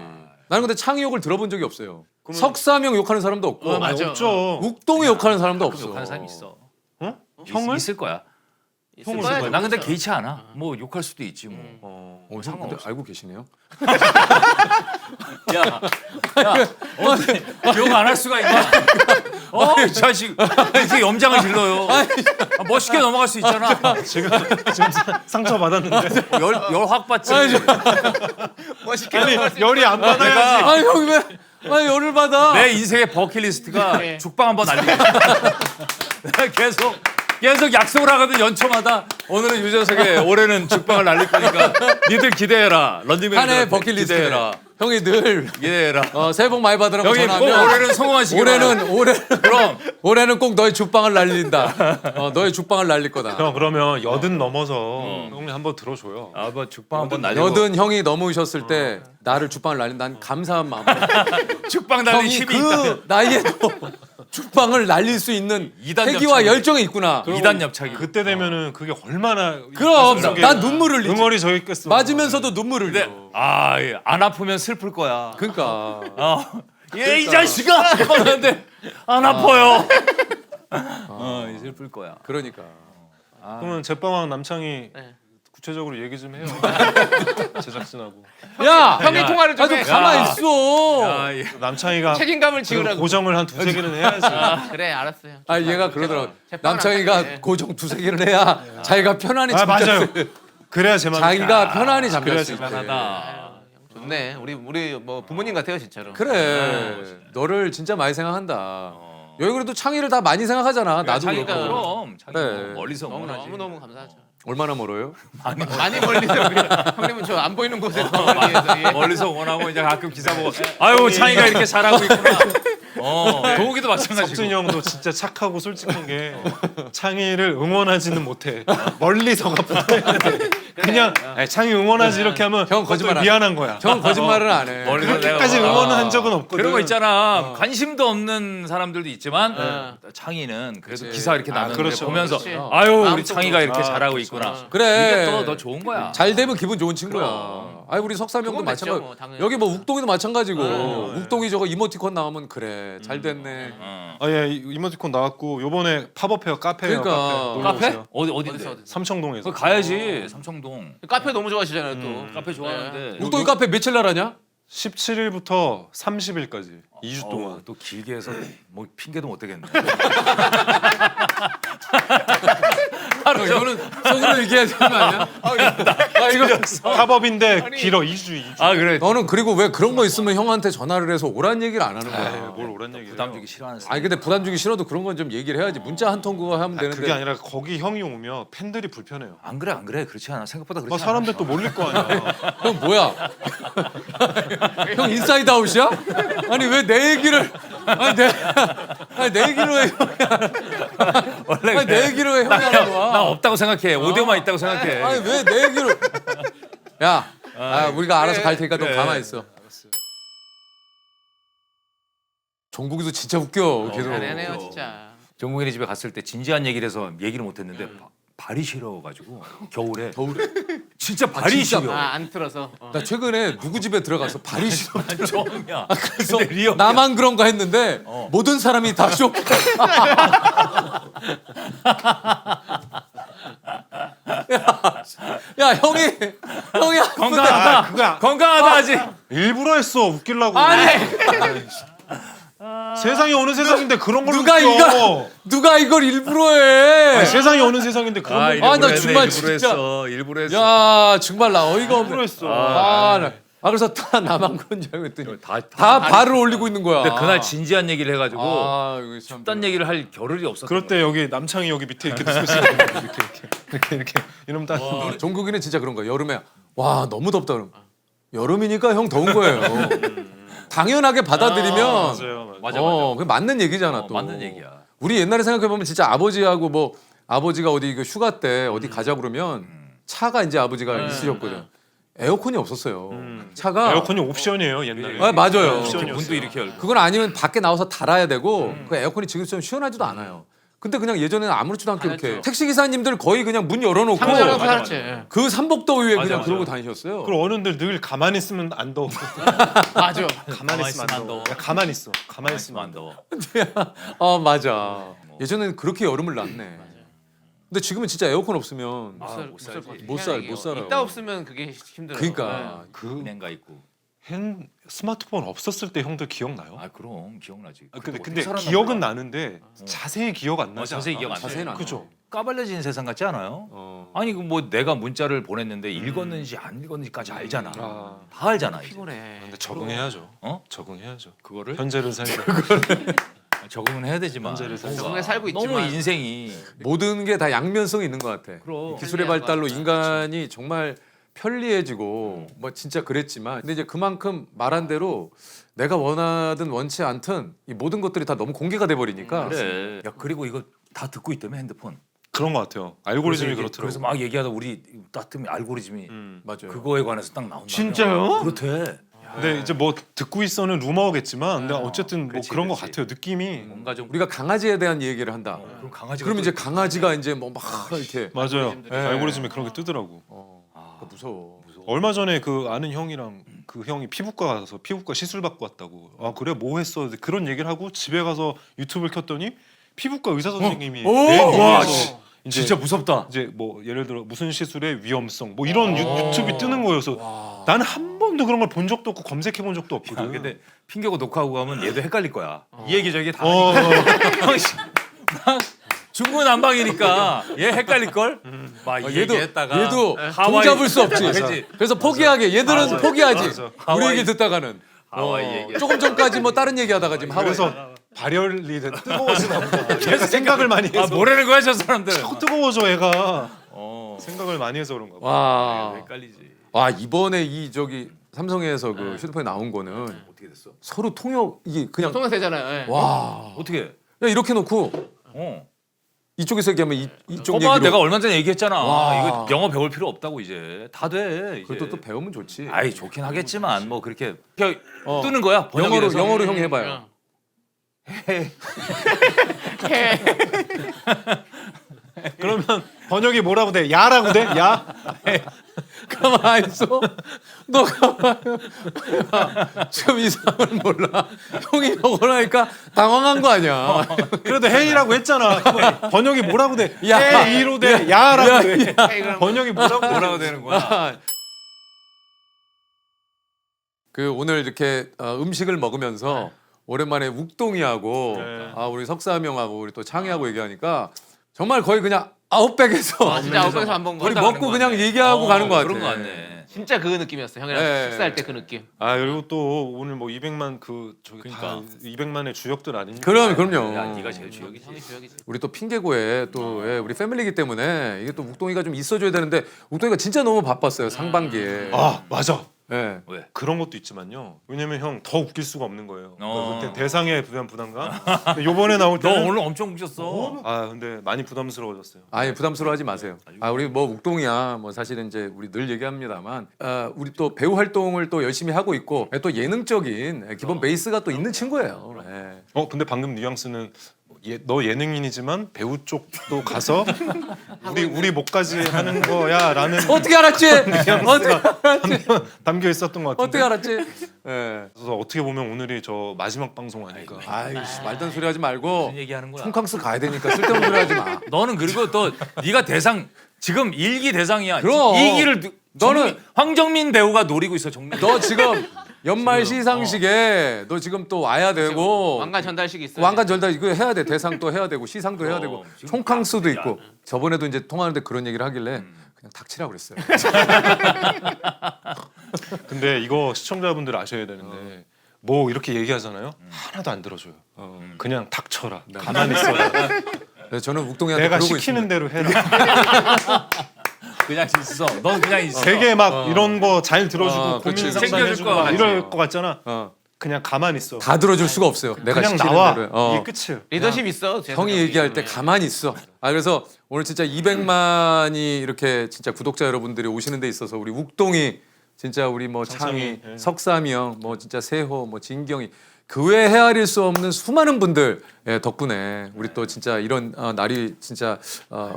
나는 근데 창의 욕을 들어본 적이 없어요. 석삼형 욕하는 사람도 없고 맞아. 없죠. 욱동이 욕하는 사람도 없어. 욕하는 사람 있어. 형을? 있을 거야. 있을 거야. 난 근데 개의치 않아. 뭐 욕할 수도 있지 뭐. 형 근데 알고 계시네요. 욕 안 할 수가 있나? 이 자식 이렇게 염장을 질러요. 멋있게 넘어갈 수 있잖아. 지금 상처 받았는데. 열 확 받지. 멋있게 아니 넘어갈 수 열이 안 받아야지. 내가 아니 형이 왜 열을 받아? 내 인생의 버킷리스트가 네. 죽방 한번 날리기. 내가 계속 약속을 하거든 연초마다. 오늘은 유재석의 올해는 죽방을 날릴 거니까 니들 기대해라. 런닝맨 한 해 버킷리스트. 기대해라. 형이 늘 기대해라. 새해 복 많이 받으라고 형이 꼭 전화하면 올해는 성공하시길 바라. 올해는 올해는 꼭 너의 죽방을 날린다. 너의 죽방을 날릴 거다. 형 그러면 여든 넘어서 형님 한번 들어줘요. 뭐 죽방 한번 날리고. 여든 형이 넘으셨을 때 나를 죽방을 날린 난 감사한 마음. 죽방 날릴 형이 힘이 그 있다. 나이에도 죽방을 날릴 수 있는 이단 패기와 엽차기. 열정이 있구나. 이단 엽차기. 그때 되면은 그게 얼마나 그럼 가슴속에 난 눈물을 흘리지. 응어리 져 있겠어. 맞으면서도 눈물을 흘려. 근데 안 아프면 슬플 거야. 그러니까 이 자식아. 그런데 안 아파요. 슬플 거야. 그러니까 그러면 제빵왕 남창이 네. 구체적으로 얘기 좀 해요. 제작진하고. 야 형이 통화를 좀 해. 가만 있어. 남창이가 책임감을 그 지우라고. 고정을 한 두세 개는 해야지. 그래, 알았어요. 아 얘가 그러더라고. 제빵은 남창이가 안 돼. 고정 두세 개를 해야 자기가 편안히 아 맞아요. 잠잘 그래야 제 맘. 자기가 편안히 잠잘 그래야 수 있대. 하다. 좋네. 우리 뭐 부모님 같아요, 진짜로. 그래. 너를 진짜 많이 생각한다. 여기 그래도 창의를 다 많이 생각하잖아. 나도 자기가 그렇고. 그럼 자기 그래. 멀리서 응원하지. 너무 감사하죠. 얼마나 멀어요? 많이 멀리서 형님은 저 안 보이는 곳에서 멀리에서 예. 멀리서 응원하고 이제 가끔 기사 보고 아유 창이가 이렇게 잘하고 있구나. 도우기도 마찬가지고. 석준이 형도 진짜 착하고 솔직한 게 창희를 응원하지는 못해. 멀리서가 붙어야 돼. 그냥 아니, 창희 응원하지 이렇게 하면 형 거짓말 그것도 안 미안한 거야. 형 거짓말은 안 해. 멀리서 그렇게까지 내가 응원은 한 적은 없거든. 그런 거 있잖아. 관심도 없는 사람들도 있지만 창희는 그래도 그치. 기사 이렇게 나는 그렇죠. 보면서 그렇지. 아유 우리 마음속으로. 창희가 이렇게 잘하고 있구나. 그래. 이게 더 좋은 거야. 잘 되면 기분 좋은 친구야. 아니 우리 석삼형도 그건 됐죠, 마찬가지. 뭐, 당연히. 여기 뭐 욱동이도 마찬가지고. 욱동이 저거 이모티콘 나오면 그래 잘 됐네. 아예 이모티콘 나왔고 요번에 팝업해요. 카페예요. 그러니까. 카페. 놀러 카페? 오세요. 어딘데? 삼청동에서. 거 가야지 삼청동. 카페 너무 좋아하시잖아요, 또. 카페 좋아하는데. 욱동이 카페 며칠 날 하냐? 17일부터 30일까지 2주 동안. 또 길게 해서 뭐 핑계도 못 대겠네. 이거는 속으로 얘기해야 되는 거 아니야? 이거 팝업인데 길어 2주. 아 그래. 너는 그리고 왜 그런 거 있으면 형한테 전화를 해서 오란 얘기를 안 하는 거야? 뭘 오란 얘기예요. 부담 주기 싫어하는 사람. 아니 근데 부담 주기 싫어도 그런 건 좀 얘기를 해야지. 문자 한 통 그거 하면 되는데. 그게 아니라 거기 형이 오면 팬들이 불편해요. 안 그래 그렇지 않아. 생각보다 그렇지 않아. 사람들 또 몰릴 거 아니야. 형 뭐야? 형 인사이드 아웃이야? 아니 왜 내 얘기를 아니 내 얘기로 해 형이 원래 아니 내 얘기로 해 형이 하는 거야? 나 없다고 생각해. 오디오만 있다고 생각해. 아니 왜 내 얘기로 야 우리가 알아서 갈 테니까 너 그래. 가만히 있어. 종국이도 진짜 웃겨 계속. 잘해내요, 진짜. 정국이네 집에 갔을 때 진지한 얘기를 해서 얘기를 못 했는데 발이 시려가지고 겨울에 진짜 발이 진짜? 시려. 안 틀어서. 나 최근에 누구 집에 들어가서 발이 시려. 처음이야. 그래서 근데 리얼. 나만 그런가 했는데 모든 사람이 다 쇼. 야 형이 건강하다. 건강하다 아직. 일부러 했어. 웃기려고. 아니 세상이 어느 세상인데 그런 걸 누가 웃겨. 누가 이걸 일부러 해? 아니, 세상이 어느 세상인데 그런 걸 나 정말 일부러 진짜. 했어. 일부러 했어. 야 정말 나 어이가 없네. 일부러 했어. 아, 나 아 그래서 다 나만 그런 줄 알고 했더니 다 다 발을 올리고 있는 거야. 근데 그날 진지한 얘기를 해가지고 아 이거 참. 딴 얘기를 할 겨를이 없었어. 그럴 때 여기 남창이 여기 밑에 이렇게 누우시고 이렇게 이러면 딱 종국이는 진짜 그런 거야. 여름에 와 너무 덥다 그러면 여름이니까 형 더운 거예요. 당연하게 받아들이면 맞아요. 맞아. 그게 맞는 얘기잖아 또. 맞는 얘기야. 우리 옛날에 생각해 보면 진짜 아버지하고 뭐 아버지가 어디 그 휴가 때 어디 가자 그러면 차가 이제 아버지가 있으셨거든. 에어컨이 없었어요. 차가 에어컨이 옵션이에요 옛날에. 아, 맞아요. 옵션이었어요. 문도 이렇게 열고. 그건 아니면 밖에 나와서 달아야 되고 그 에어컨이 지금처럼 시원하지도 않아요. 근데 그냥 예전에는 아무렇지도 않게 이렇게 택시 기사님들 거의 그냥 문 열어놓고 상상하고 살았지. 예. 그 삼복더위에 맞아, 그냥 맞아. 그러고 다니셨어요. 그리고 어른들 늘 가만히 있으면 안 더워. 맞아. 가만히 있으면 안 더워. 야, 가만히 있어. 가만히 있으면 안 더워. 아 맞아. 예전에는 그렇게 여름을 났네. 근데 지금은 진짜 에어컨 없으면 못 살것 같아. 못 살아요. 있다 없으면 그게 힘들어. 그러니까 은행가 있고. 스마트폰 없었을 때 형들 기억나요? 아 그럼 기억나지. 근데 기억은 나는데 자세히 기억 안 나지. 자세히 기억 안 자세히는 나. 안 그죠? 까발려진 세상 같지 않아요? 어. 아니 그 뭐 내가 문자를 보냈는데 읽었는지 안 읽었는지까지 알잖아. 아. 다 알잖아. 이제. 피곤해. 근데 적응해야죠. 어? 적응해야죠. 그거를 현재를 살자. 적응은 해야 되지만 현재를 살자. 적응해 살고 너무 있지만. 인생이 모든 게 다 양면성이 있는 것 같아. 그럼 기술의 발달로 인간이 정말 편리해지고 뭐 진짜 그랬지만 근데 이제 그만큼 말한 대로 내가 원하든 원치 않든 이 모든 것들이 다 너무 공개가 돼 버리니까 그래. 야 그리고 이거 다 듣고 있다며 핸드폰. 그런 것 같아요. 알고리즘이 그래서 그렇더라고. 그래서 막 얘기하다 우리 딱 뜨면 알고리즘이 맞아요. 그거에 관해서 딱 나온다. 진짜요? 그렇대. 근데 이제 뭐 듣고 있어는 루머겠지만, 근데 어쨌든 뭐 그렇지, 그런 것 그렇지. 같아요. 느낌이. 뭔가 좀 우리가 강아지에 대한 얘기를 한다. 그럼 강아지가 그럼 또 이제 강아지가 이제 뭐 막 이렇게 맞아요. 예. 알고리즘이 그런 게 뜨더라고. 그거 무서워. 얼마 전에 그 아는 형이랑 그 형이 피부과 가서 피부과 시술 받고 왔다고. 아 그래 뭐 했어? 그런 얘기를 하고 집에 가서 유튜브를 켰더니 피부과 의사 선생님이 와, 이제 진짜 무섭다. 이제 뭐 예를 들어 무슨 시술의 위험성 뭐 이런 유튜브 뜨는 거여서 나는 한 번도 그런 걸 본 적도 없고 검색해 본 적도 없거든. 아, 근데 핑계고 녹화하고 가면 얘도 헷갈릴 거야. 이 얘기 저 얘기 다 어, 하니까. 중구난방이니까 얘 헷갈릴 걸. 막 얘도 얘기했다가 얘도 하와이- 종잡을 수 없지. 그치? 그래서 포기하게 얘들은 맞아. 포기하지. 맞아. 우리 하와이- 얘기 듣다가는 하와이 얘기. 조금 전까지 뭐 다른 얘기하다가 지금 하와이. 그래서 발열이 뜨거워지나 보다. 계속 생각을 많이 해서. 아 뭐라는 거야 저 사람들. 자꾸 뜨거워져 애가. 어. 생각을 많이 해서 그런가 봐. 와. 헷갈리지. 와 이번에 이 저기 삼성에서 그 휴대폰에 나온 거는 어떻게 됐어? 서로 통역 이게 그냥 통화 되잖아요. 예. 와. 어떻게? 야 이렇게 놓고 어. 이쪽에서 얘기하면 이쪽 봐봐 얘기로. 내가 얼마 전에 얘기했잖아. 와. 이거 영어 배울 필요 없다고 이제 다 돼. 이제. 그것도 또 배우면 좋지. 아이 좋긴 하겠지만 뭐 그렇게 어. 뜨는 거야. 번역이 돼서. 영어로 형 해봐요. 그러면 번역이 뭐라고 돼? 야라고 돼? 야? 가만 있어. 너 가만. 야, 지금 이 상황을 몰라. 형이 영어로 하니까 당황한 거 아니야. 그래도 헤이라고 했잖아. 그럼 번역이 뭐라고 돼? 야. 헤이로 돼? 야라고 돼? 번역이 뭐라고 돼? 되는 거야? 그 오늘 이렇게 음식을 먹으면서 오랜만에 욱동이하고 네. 우리 석사명하고 우리 또 창희하고 얘기하니까 정말 거의 그냥 아웃백에서 아, 진짜 아웃백에서 한번 우리 갔다 먹고 그냥 얘기하고 가는 거 같아. 그런 거 같네. 진짜 그 느낌이었어. 형이랑 네. 식사할 때 그 느낌. 아 그리고 또 오늘 뭐 200만 그 저기 그러니까. 다 200만의 주역들 아니니까. 그럼요. 야 네가 제일 주역이지. 형이 주역이지. 우리 또 핑계고에 또 우리 패밀리기 때문에 이게 또 욱동이가 좀 있어줘야 되는데 욱동이가 진짜 너무 바빴어요 상반기에. 아 맞아. 예. 왜? 그런 것도 있지만요. 왜냐면 형 더 웃길 수가 없는 거예요. 어. 그때 대상에 대한 부담감. 근데 요번에 나올 너 때는 오늘 엄청 웃겼어. 아 근데 많이 부담스러워졌어요. 아니 부담스러워하지 마세요. 우리 뭐 욱동이야 뭐 사실은 이제 우리 늘 얘기합니다만 우리 또 배우 활동을 또 열심히 하고 있고 또 예능적인 기본 베이스가 또 있는 친구예요. 예. 근데 방금 뉘앙스는 너 예능인이지만 배우 쪽도 가서 우리 목까지 하는 거야라는 어떻게 알았지? 어떻게 담겨 있었던 것 어떻게 같은데. 알았지? 예. 그래서 어떻게 보면 오늘이 저 마지막 방송 아닐까. 아이씨 말도 안 소리 하지 말고 무슨 얘기하는 거야? 콩캉스 가야 되니까 쓸데없는 소리 하지 마. 너는 그리고 또 네가 대상 지금 1기 대상이야. 그럼. 2기를 너는- 황정민 배우가 노리고 있어. 정민. 너 지금 연말 시상식에 너 지금 또 와야 되고 왕관 전달식이 있어요. 왕관 전달 이거 해야 돼. 대상 또 해야 되고 시상도 해야 되고 지금 총캉스도 야. 있고 저번에도 이제 통화하는데 그런 얘기를 하길래 그냥 닥치라고 그랬어요. 근데 이거 시청자분들 아셔야 되는데 뭐 이렇게 얘기하잖아요. 하나도 안 들어줘요. 그냥 닥쳐라. 가만히 있어라. 그래서 저는 욱동이한테 내가 그러고 시키는 있습니다. 대로 해라. 그냥 있어. 넌 그냥 있어. 되게 막 이런 거 잘 들어주고 그렇지. 고민 챙겨줄 상담해주고 거 막 같지. 이럴 것 같잖아. 어. 그냥 가만히 있어. 다 들어줄 수가 없어요. 내가 그냥 시키는 나와. 대로. 이게 끝이에요. 리더십 있어. 제 형이 생각에. 얘기할 때 가만히 있어. 아 그래서 오늘 진짜 200만이 이렇게 진짜 구독자 여러분들이 오시는 데 있어서 우리 욱동이 진짜 우리 뭐 창희, 예. 석삼이 형, 뭐 진짜 세호, 뭐 진경이 그 외에 헤아릴 수 없는 수많은 분들 덕분에 우리 또 진짜 이런 날이 진짜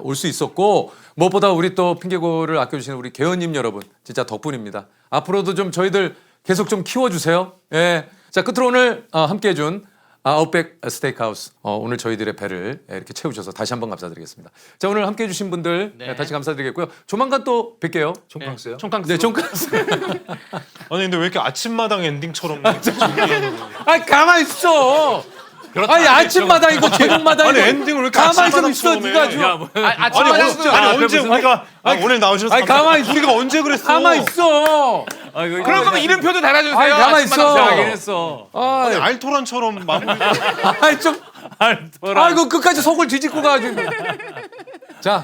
올 수 있었고 무엇보다 우리 또 핑계고를 아껴주시는 우리 개연님 여러분 진짜 덕분입니다. 앞으로도 좀 저희들 계속 좀 키워주세요. 예. 자 끝으로 오늘 함께해준 아웃백 스테이크하우스 오늘 저희들의 배를 이렇게 채우셔서 다시 한번 감사드리겠습니다. 자 오늘 함께해주신 분들 네. 다시 감사드리겠고요. 조만간 또 뵐게요. 총캉스요? 총캉스. 네, 총캉스. 아니 근데 왜 이렇게 아침마당 엔딩처럼 아니 가만 있어. 아니 아침마다 이거 제목마다 아니 이거 엔딩을 왜 이렇게 가만히 좀 있어 아침마당처럼 해? 네가 좀. 야, 뭐. 아니 언제 우리가 오늘 나오셔서 아니, 가만히 있어. 우리가 언제 그랬어? 가만 있어. 아, 이거 그럴 거면 이름표도 달아주세요. 아니, 가만히 있어. 하긴 했어. 아니 알토란처럼 마무리. 아니 좀. 아이고 끝까지 속을 뒤집고 가지고. 자,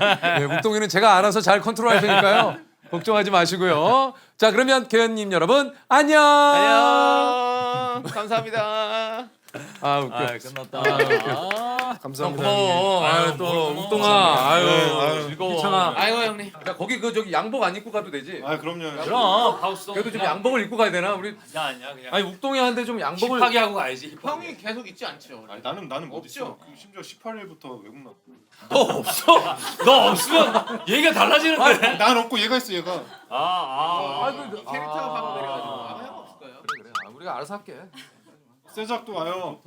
묵동이는 제가 알아서 잘 컨트롤할 테니까요. 걱정하지 마시고요. 자, 그러면 개연님 여러분 안녕. 안녕. 감사합니다. 아 웃겨. 아, 끝났다. 감사합니다. 고마워. 아유 또 웅동아. 아유 아유. 즐거워. 괜찮아. 아이고 형님. 야, 거기 그 저기 양복 안 입고 가도 되지? 아 그럼요. 그럼 하우스. 그래도 좀 양복을 입고 가야 되나? 우리 아니야 그냥. 아니 욱동이한테 좀 양복을 힙하게 하고 가야지. 힙하게. 형이 계속 있지 않죠. 아니, 나는 못 없죠. 있어. 심지어 18일부터 외국 나. 너 없어. 너 없으면 얘기가 달라지는데. 난 없고 얘가 있어 얘가. 캐릭터가 바로 내려가지고 아무 형 없을까요? 그래. 우리가 알아서 할게. 세작도 와요.